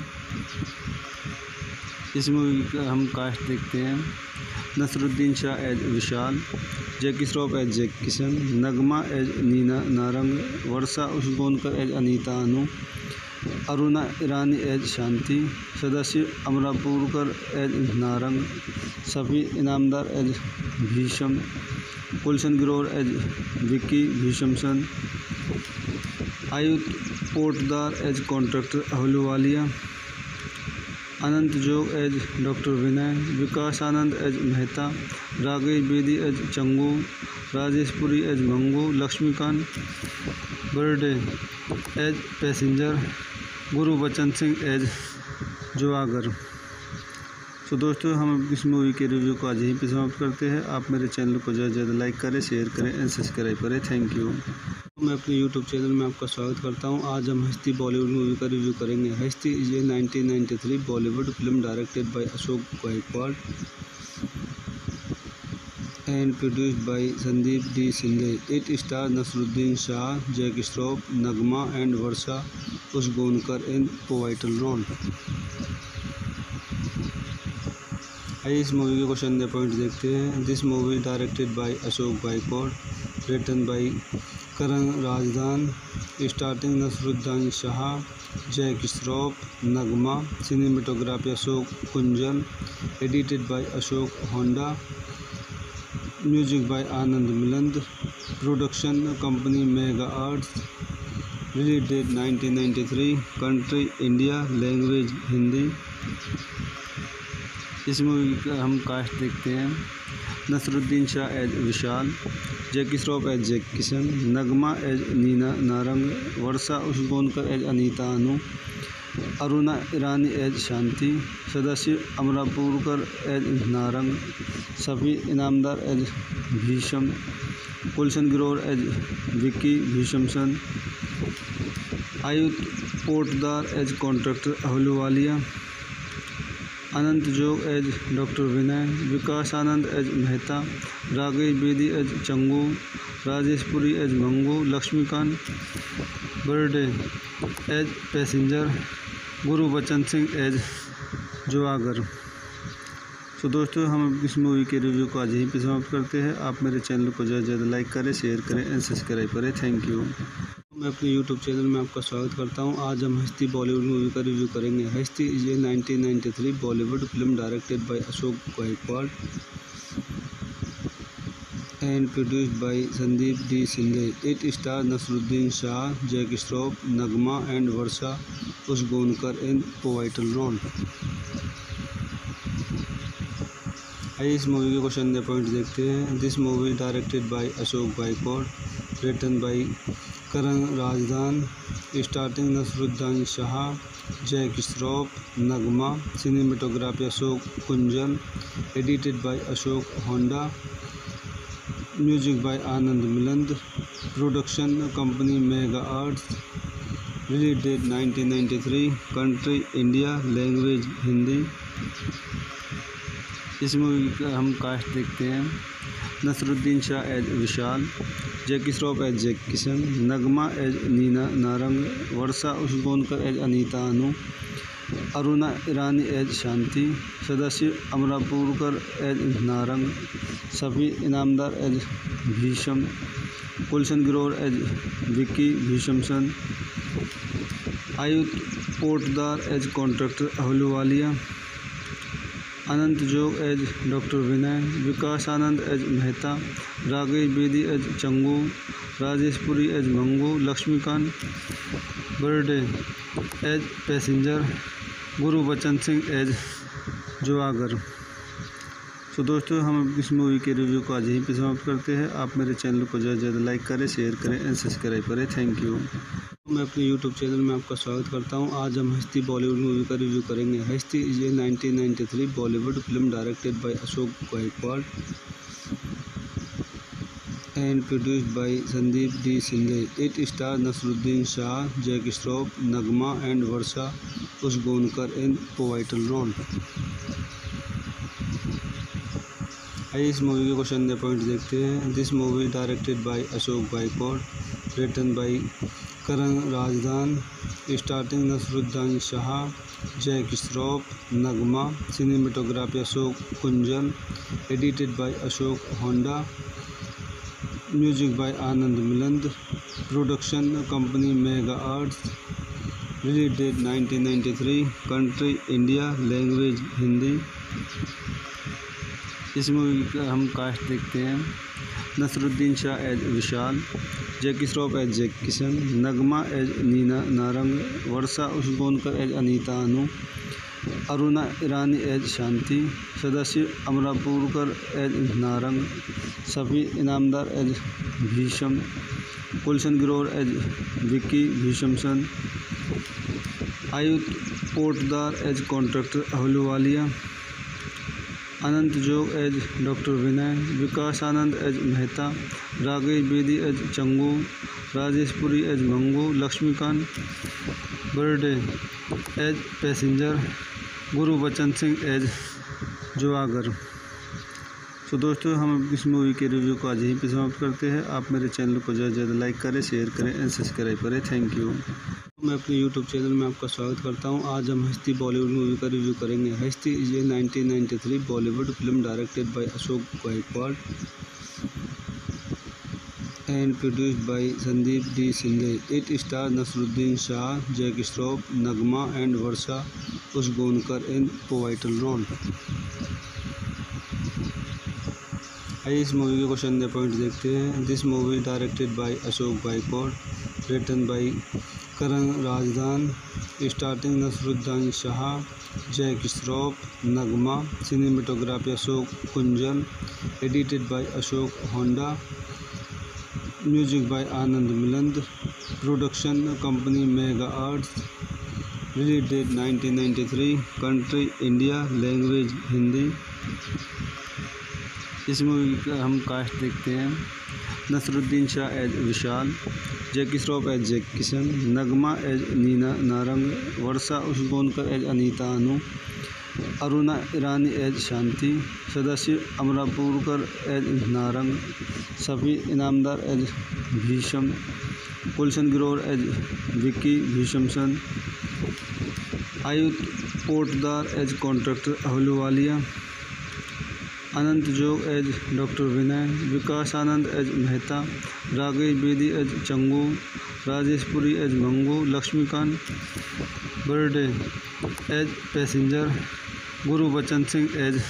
इस movie का हम cast देखते हैं। Naseeruddin Shah as Vishal, Jackie Shroff as Jack Kishan, Nagma as Neena Narang, Varsha Usgaonkar as Anita Anu, Aruna Irani as Shanti, Sadashiv Amrapurkar as Narang, Safi Inamdar as Bhisham, Gulshan Grover as Vicky भीषमसन, Ayudh Potdar as contractor Ahluwalia, Anant Jog as doctor Vinay, Vikas Anand as Mehta, राघेश Bedi as Changu, Rajesh Puri as Mangu, Laxmikant Berde as passenger, Gurbachan Singh as जुआगर। तो दोस्तों हम इस मूवी के रिव्यू को आज यहीं पे समाप्त करते हैं। आप मेरे चैनल को ज़्यादा से ज़्यादा लाइक करें, शेयर करें एंड सब्सक्राइब करें। Thank you. मैं अपने यूट्यूब चैनल में आपका स्वागत करता हूं। आज हम हस्ती बॉलीवुड मूवी का रिव्यू करेंगे। Hasti is a 1993 Bollywood film directed by Ashok Gaikwad and produced by Sandeep D. Shinde. It stars Nasruddin Shah, Jack Shroff, Nagma and Varsha Usgonkar in pivotal role. आइए इस मूवी के क्वेश्चन दे पॉइंट देखते हैं। This movie directed by Ashok Gaikwad, written by Karan Razdan, starting Naseeruddin Shah, Jack Shroff, Nagma, cinematography Ashok Kunjal, edited by Ashok Honda, music by Anand Milind, production company mega arts, release date 1993, country India, language Hindi. इस movie का हम cast देखते हैं। Naseeruddin Shah as Vishal, Jackie Shroff as Jack Kishan, Nagma as Neena Narang, Varsha Usgaonkar as Anita Anu, Aruna Irani as Shanti, Sadashiv Amrapurkar as Narang, Safi Inamdar as Bhisham, Gulshan Grover as Vicky भीषमसन, Ayudh Potdar as contractor Ahluwalia, Anant Jog as doctor Vinay, Vikas Anand as Mehta, Rakesh Bedi as Changu, Rajesh Puri as Mangu, Laxmikant Berde as passenger, Gurbachan Singh as जुआगर। तो दोस्तों, हम इस मूवी के रिव्यू को आज यहीं पे समाप्त करते हैं। आप मेरे चैनल को ज़्यादा से ज़्यादा लाइक करें, शेयर करें एंड सब्सक्राइब करें। Thank you. मैं अपने यूट्यूब चैनल में आपका स्वागत करता हूं। आज हम हस्ती बॉलीवुड मूवी का रिव्यू करेंगे। Hasti is a 1993 Bollywood film directed by Ashok Gaikwad and produced by Sandeep D. Shinde. It stars Nasruddin Shah, Jack Shroff, Nagma and Varsha Usgonkar in pivotal role. आइए इस मूवी के क्वेश्चन दे पॉइंट देखते हैं। This movie directed by Ashok Gaikwad, written by Karan Razdan, starting Naseeruddin Shah, Jack Shroff, Nagma, cinematography Ashok Kunjal, edited by Ashok Honda, music by Anand Milind, production company mega arts, release date 1993, country India, language Hindi. इस movie का हम cast देखते हैं। Naseeruddin Shah as Vishal, Jackie Shroff as Jack Kishan, Nagma as Neena Narang, Varsha Usgaonkar as Anita Anu, Aruna Irani as Shanti, Sadashiv Amrapurkar as Narang, Safi Inamdar as Bhisham, Gulshan Grover as Vicky भीषमसन, Ayudh Potdar as contractor Ahluwalia, Anant Jog as doctor Vinay, Vikas Anand as Mehta, Rakesh Bedi as Changu, Rajesh Puri as Mangu, Laxmikant Berde as passenger, Gurbachan Singh as जुआगर। तो दोस्तों, हम इस मूवी के रिव्यू को आज यहीं पे समाप्त करते हैं। आप मेरे चैनल को ज़्यादा से ज़्यादा लाइक करें, शेयर करें एंड सब्सक्राइब करें। Thank you. मैं अपने यूट्यूब चैनल में आपका स्वागत करता हूं। आज हम हस्ती बॉलीवुड मूवी का रिव्यू करेंगे। Hasti is a 1993 Bollywood film directed by Ashok Gaikwad and produced by Sandeep D. Shinde. It stars Nasruddin Shah, Jack Shroff, Nagma and Varsha Usgonkar in pivotal role. आइए इस मूवी के क्वेश्चन दे पॉइंट देखते हैं। This movie directed by Ashok Gaikwad, written by Karan Razdan, starting Naseeruddin Shah, Jack Shroff, Nagma, cinematography Ashok Kunjal, edited by Ashok Honda, music by Anand Milind, production company mega arts, release date 1993, country India, language Hindi. इस movie का हम cast देखते हैं। Naseeruddin Shah as Vishal, Jackie Shroff as Jack Kishan, Nagma as Neena Narang, Varsha Usgaonkar as Anita Anu, Aruna Irani as Shanti, Sadashiv Amrapurkar as Narang, Safi Inamdar as Bhisham, Gulshan Grover as Vicky भीषमसन, Ayudh Potdar as contractor Ahluwalia, Anant Jog as doctor Vinay, Vikas Anand as Mehta, Rakesh Bedi as Changu, Rajesh Puri as Mangu, Laxmikant Berde as passenger, Gurbachan Singh as जुआगर। तो दोस्तों, हम इस मूवी के रिव्यू को आज यहीं पे समाप्त करते हैं। आप मेरे चैनल को ज़्यादा से ज़्यादा लाइक करें, शेयर करें एंड सब्सक्राइब करें। Thank you. मैं अपने यूट्यूब चैनल में आपका स्वागत करता हूं। आज हम हस्ती बॉलीवुड मूवी का रिव्यू करेंगे। Hasti is a 1993 Bollywood film directed by Ashok Gaikwad and produced by Sandeep D. Shinde. It stars Nasruddin Shah, Jack Shroff, Nagma and Varsha Usgonkar in pivotal role. आइए इस मूवी के क्वेश्चन दे पॉइंट देखते हैं। This movie directed by Ashok Gaikwad, written by Karan Razdan, starting Naseeruddin Shah, Jack Shroff, Nagma, cinematography Ashok Kunjal, edited by Ashok Honda, music by Anand Milind, production company mega arts, release date 1993, country India, language Hindi. इस movie का हम cast देखते हैं। Naseeruddin Shah as Vishal, Jackie Shroff as Jack Kishan, Nagma as Neena Narang, Varsha Usgaonkar as Anita Anu, Aruna Irani as Shanti, Sadashiv Amrapurkar as Narang, Safi Inamdar as Bhisham, Gulshan Grover as Vicky भीषमसन, Ayudh Potdar as contractor Ahluwalia, Anant Jog as doctor Vinay, Vikas Anand as Mehta, Rakesh Bedi as Changu, Rajesh Puri as Mangu, Laxmikant Berde as passenger, गुरु Bachchan Singh as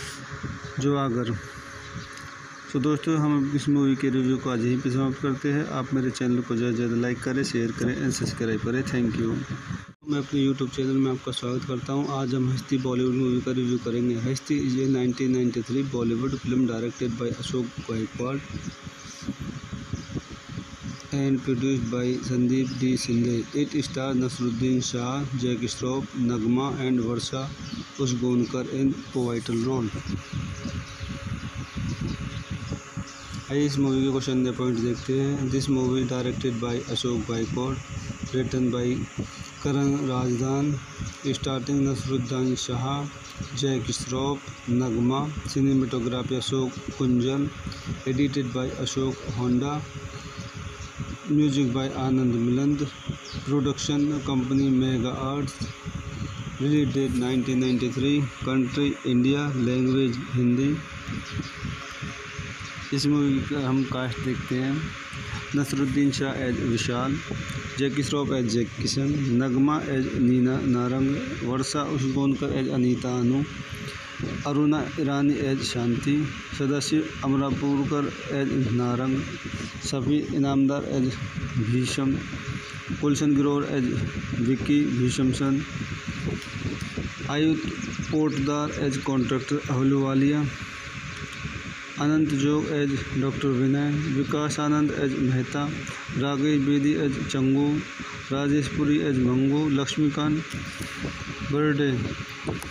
जुआगर। तो दोस्तों, हम इस मूवी के रिव्यू को आज यहीं पे समाप्त करते हैं। आप मेरे चैनल को ज़्यादा से ज़्यादा लाइक करें, शेयर करें एंड सब्सक्राइब करें। Thank you. मैं अपने यूट्यूब चैनल में आपका स्वागत करता हूं। आज हम हस्ती बॉलीवुड मूवी का रिव्यू करेंगे। Hasti is a 1993 Bollywood film directed by Ashok Gaikwad and produced by Sandeep D. Shinde. It stars Nasruddin Shah, Jack Shroff, Nagma and Varsha Usgonkar in pivotal role. आइए इस मूवी के क्वेश्चन दे पॉइंट देखते हैं। This movie directed by Ashok Gaikwad, written by Karan Razdan, starting Naseeruddin Shah, Jack Shroff, Nagma, cinematography Ashok Kunjal, edited by Ashok Honda, music by Anand Milind, production company mega arts, release date 1993, country India, language Hindi. इस movie का हम cast देखते हैं। Naseeruddin Shah as Vishal, Jackie Shroff as Jack Kishan, Nagma as Neena Narang, Varsha Usgaonkar as Anita Anu, Aruna Irani as Shanti, Sadashiv Amrapurkar as Narang, Safi Inamdar as Bhisham, Gulshan Grover as Vicky भीषमसन, Ayudh Potdar as contractor Ahluwalia, Anant Jog as doctor Vinay, Vikas Anand as Mehta, Rakesh Bedi as Changu, Rajesh Puri as Mangu, Laxmikant Berde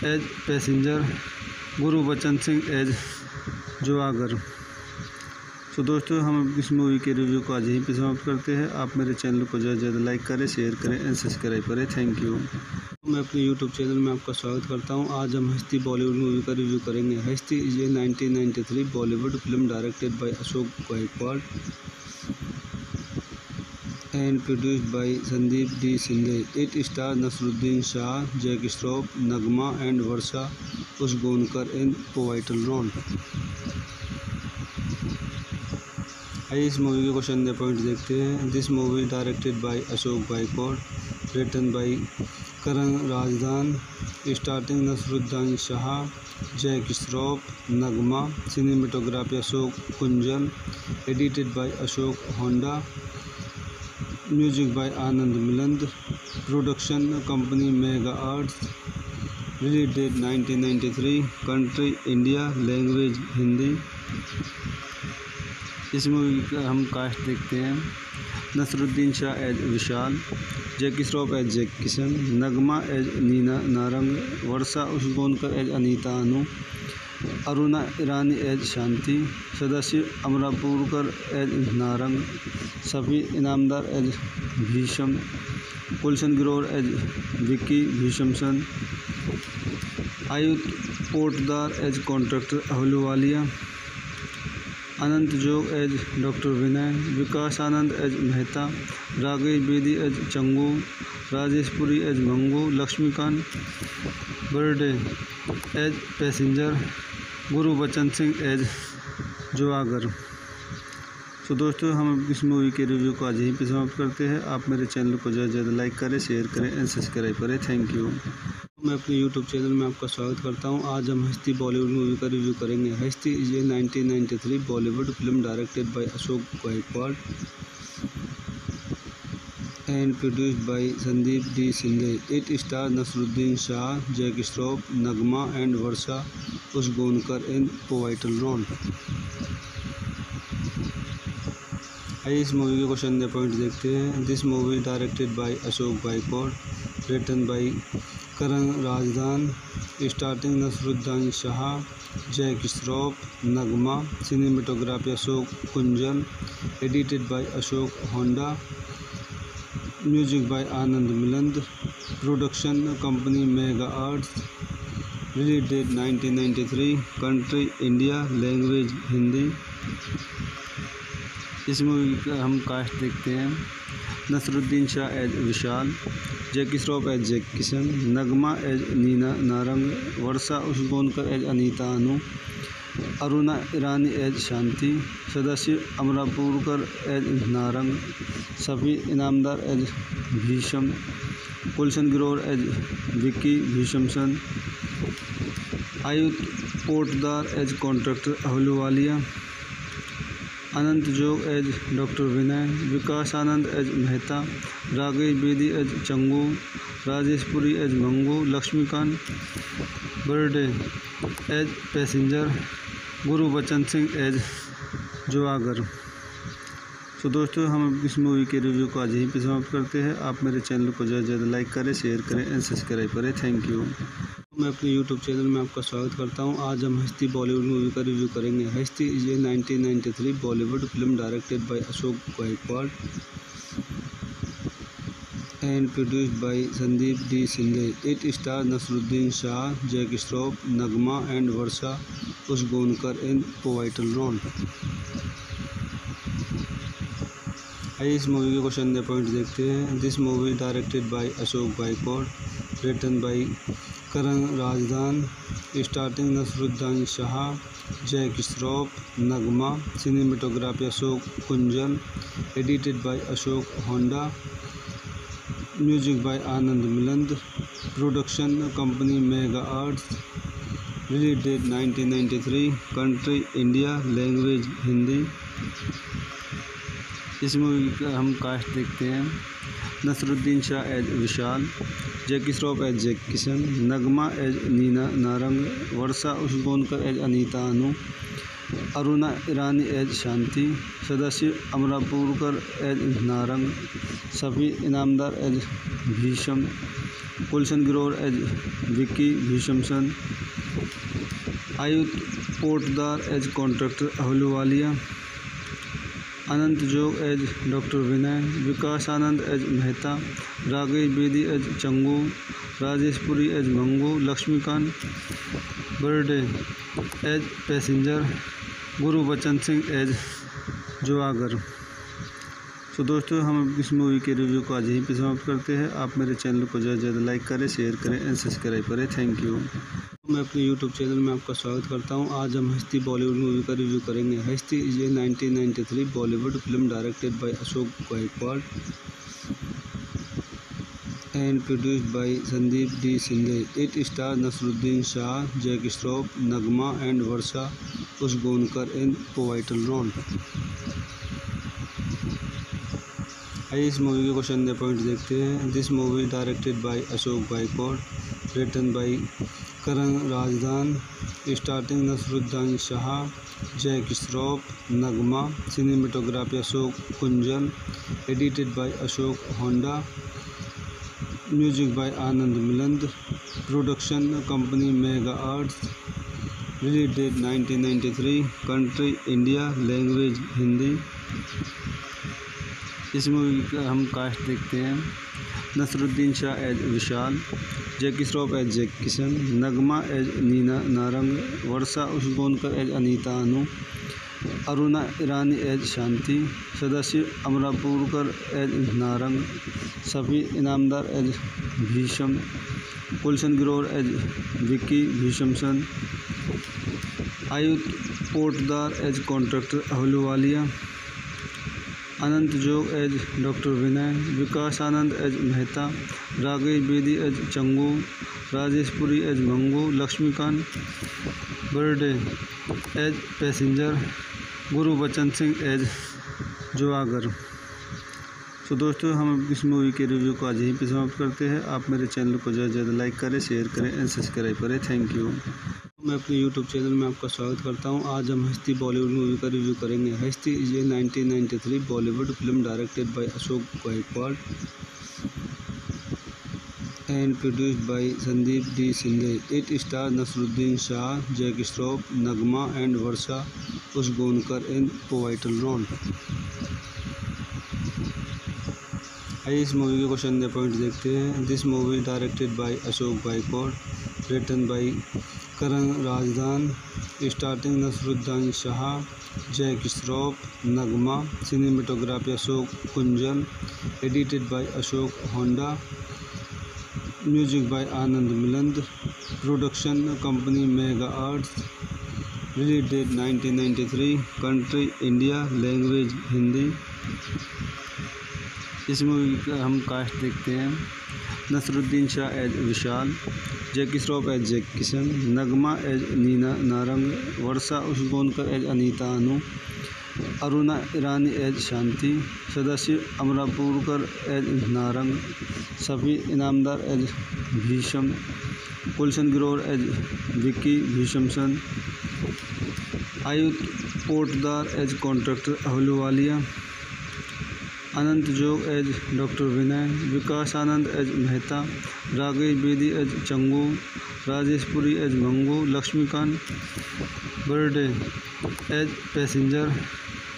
as passenger, गुरु Bachchan Singh as जुआगर। तो दोस्तों, हम इस मूवी के रिव्यू को आज यहीं पे समाप्त करते हैं। आप मेरे चैनल को ज़्यादा से ज़्यादा लाइक करें, शेयर करें एंड सब्सक्राइब करें। Thank you. मैं अपने यूट्यूब चैनल में आपका स्वागत करता हूं। आज हम हस्ती बॉलीवुड मूवी का रिव्यू करेंगे। Hasti is a 1993 Bollywood film directed by Ashok Gaikwad and produced by Sandeep D. Shinde. It stars Nasruddin Shah, Jack Shroff, Nagma and Varsha Usgonkar in pivotal role. आइए इस मूवी के क्वेश्चन दे पॉइंट देखते हैं। This movie directed by Ashok Gaikwad, written by Karan Razdan, starting Naseeruddin Shah, Jack Shroff, Nagma, cinematography Ashok Kunjal, edited by Ashok Honda, music by Anand Milind, production company mega arts, release date 1993, country India, language Hindi. इस movie का हम cast देखते हैं। Naseeruddin Shah as Vishal, Jackie Shroff as Jack Kishan, Nagma as Neena Narang, Varsha Usgaonkar as Anita Anu, Aruna Irani as Shanti, Sadashiv Amrapurkar as Narang, Safi Inamdar as Bhisham, Gulshan Grover as Vicky भीषमसन, Ayudh Potdar as contractor Ahluwalia, Anant Jog as doctor Vinay, Vikas Anand as Mehta, Rakesh Bedi as Changu, Rajesh Puri as Mangu, Laxmikant Berde as passenger, गुरु Bachchan Singh as जुआगर। तो दोस्तों, हम इस मूवी के रिव्यू को आज यहीं पे समाप्त करते हैं। आप मेरे चैनल को ज़्यादा से ज़्यादा लाइक करें, शेयर करें एंड सब्सक्राइब करें। Thank you. मैं अपने यूट्यूब चैनल में आपका स्वागत करता हूं। आज हम हस्ती बॉलीवुड मूवी का रिव्यू करेंगे। Hasti is a 1993 Bollywood film directed by Ashok Gaikwad and produced by Sandeep D. Shinde. It stars Nasruddin Shah, Jack Shroff, Nagma and Varsha Usgonkar in pivotal role. आइए इस मूवी के क्वेश्चन दे पॉइंट देखते हैं। This movie directed by Ashok Gaikwad, written by Karan Razdan, starting Naseeruddin Shah, Jack Shroff, Nagma, cinematography Ashok Kunjal, edited by Ashok Honda, music by Anand Milind, production company mega arts, release date 1993, country India, language Hindi. इस movie का हम cast देखते हैं। Naseeruddin Shah as Vishal, Jackie Shroff as Jack Kishan, Nagma as Neena Narang, Varsha Usgaonkar as Anita Anu, Aruna Irani as Shanti, Sadashiv Amrapurkar as Narang, Safi Inamdar as Bhisham, Gulshan Grover as Vicky भीषमसन, Ayudh Potdar as contractor Ahluwalia, Anant Jog as doctor Vinay, Vikas Anand as Mehta, Rakesh Bedi as Changu, Rajesh Puri as Mangu, Laxmikant Berde as passenger, गुरु Bachchan Singh as जुआगर। तो दोस्तों, हम इस मूवी के रिव्यू को आज यहीं पे समाप्त करते हैं। आप मेरे चैनल को ज़्यादा से ज़्यादा लाइक करें, शेयर करें एंड सब्सक्राइब करें। Thank you. मैं अपने यूट्यूब चैनल में आपका स्वागत करता हूं। आज हम हस्ती बॉलीवुड मूवी का रिव्यू करेंगे। Hasti is a 1993 Bollywood film directed by Ashok Gaikwad and produced by Sandeep D Shinde. It star Naseeruddin Shah, Jackie Shroff, Nagma and Varsha Usgaonkar in pivotal role. आइए इस मूवी के क्वेश्चन पॉइंट देखते हैं। This movie directed by Ashok Gaikwad, written by Karan Razdan, starting Naseeruddin Shah, Jackie Shroff, Nagma, cinematography Ashok Kunjal, edited by Ashok Honda, music by Anand Milind, production company mega arts, release date 1993, country India, language Hindi. इस movie का हम cast देखते हैं। Naseeruddin Shah as Vishal, Jackie Shroff as Jack Kishan, Nagma as Neena Narang, Varsha Usgaonkar as Anita Anu, Aruna Irani as Shanti, Sadashiv Amrapurkar as Narang, Safi Inamdar as Bhisham, Gulshan Grover as Vicky भीषमसन, Ayudh Potdar as contractor Ahluwalia, Anant Jog as doctor Vinay, Vikas Anand as Mehta, Rakesh Bedi as Changu, Rajesh Puri as Mangu, Laxmikant Berde as passenger, गुरु Bachchan Singh as जुआगर। तो दोस्तों, हम इस मूवी के रिव्यू को आज यहीं पे समाप्त करते हैं। आप मेरे चैनल को ज़्यादा से ज़्यादा लाइक करें, शेयर करें एंड सब्सक्राइब करें। Thank you. मैं अपने यूट्यूब चैनल में आपका स्वागत करता हूं। आज हम हस्ती बॉलीवुड मूवी का रिव्यू करेंगे। Hasti is a 1993 Bollywood film directed by Ashok Gaikwad and produced by Sandeep D Shinde. It star Naseeruddin Shah, Jackie Shroff, Nagma and Varsha Usgaonkar in pivotal role. आइए इस मूवी के क्वेश्चन पॉइंट देखते हैं। This movie directed by Ashok Gaikwad, written by Karan Razdan, starting Naseeruddin Shah, Jackie Shroff, Nagma, cinematography Ashok Kunjal, edited by Ashok Honda, music by Anand Milind, production company mega arts, release date 1993, country India, language Hindi. इस movie का हम cast देखते हैं। Naseeruddin Shah as Vishal, Jackie Shroff as Jack Kishan, Nagma as Neena Narang, Varsha Usgaonkar as Anita Anu, Aruna Irani as Shanti, Sadashiv Amrapurkar as Narang, Safi Inamdar as Bhisham, Gulshan Grover as Vicky भीषमसन, Ayudh Potdar as contractor Ahluwalia, Anant Jog as doctor Vinay, Vikas Anand as Mehta, Rakesh Bedi as Changu, Rajesh Puri as Mangu, Laxmikant Berde as passenger, गुरु Bachchan Singh as जुआगर। तो दोस्तों, हम इस मूवी के रिव्यू को आज यहीं पे समाप्त करते हैं। आप मेरे चैनल को ज़्यादा से ज़्यादा लाइक करें, शेयर करें एंड सब्सक्राइब करें। Thank you. मैं अपने यूट्यूब चैनल में आपका स्वागत करता हूं। आज हम हस्ती बॉलीवुड मूवी का रिव्यू करेंगे। Hasti is a 1993 Bollywood film directed by Ashok Gaikwad and produced by Sandeep D Shinde. It star Naseeruddin Shah, Jackie Shroff, Nagma and Varsha Usgaonkar in pivotal role. आइए इस मूवी के क्वेश्चन पॉइंट देखते हैं। This movie directed by Ashok Gaikwad, written by Karan Rajdan, starring Nasruddin Shah, Jack Shroff, Nagma, cinematography Ashok Kunjal, edited by Ashok Honda, music by Anand Miland, production company Mega Arts, release date 1993, country India, language Hindi. इस movie का हम cast देखते हैं। Naseeruddin Shah as Vishal, Jackie Shroff as Jack Kishan, Nagma as Neena Narang, Varsha Usgaonkar as Anita Anu, Aruna Irani as Shanti, Sadashiv Amrapurkar as Narang, Safi Inamdar as Bhisham, Gulshan Grover as Vicky भीषमसन, Ayudh Potdar as contractor Ahluwalia, Anant Jog as doctor Vinay, Vikas Anand as Mehta, Rakesh Bedi as Changu, Rajesh Puri as Mangu, Laxmikant Berde as passenger,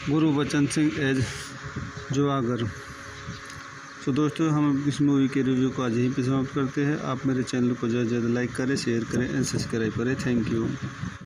गुरु Bachchan Singh as जुआगर। तो दोस्तों, हम इस मूवी के रिव्यू को आज यहीं पे समाप्त करते हैं। आप मेरे चैनल को ज़्यादा से ज़्यादा लाइक करें, शेयर करें एंड सब्सक्राइब करें। Thank you.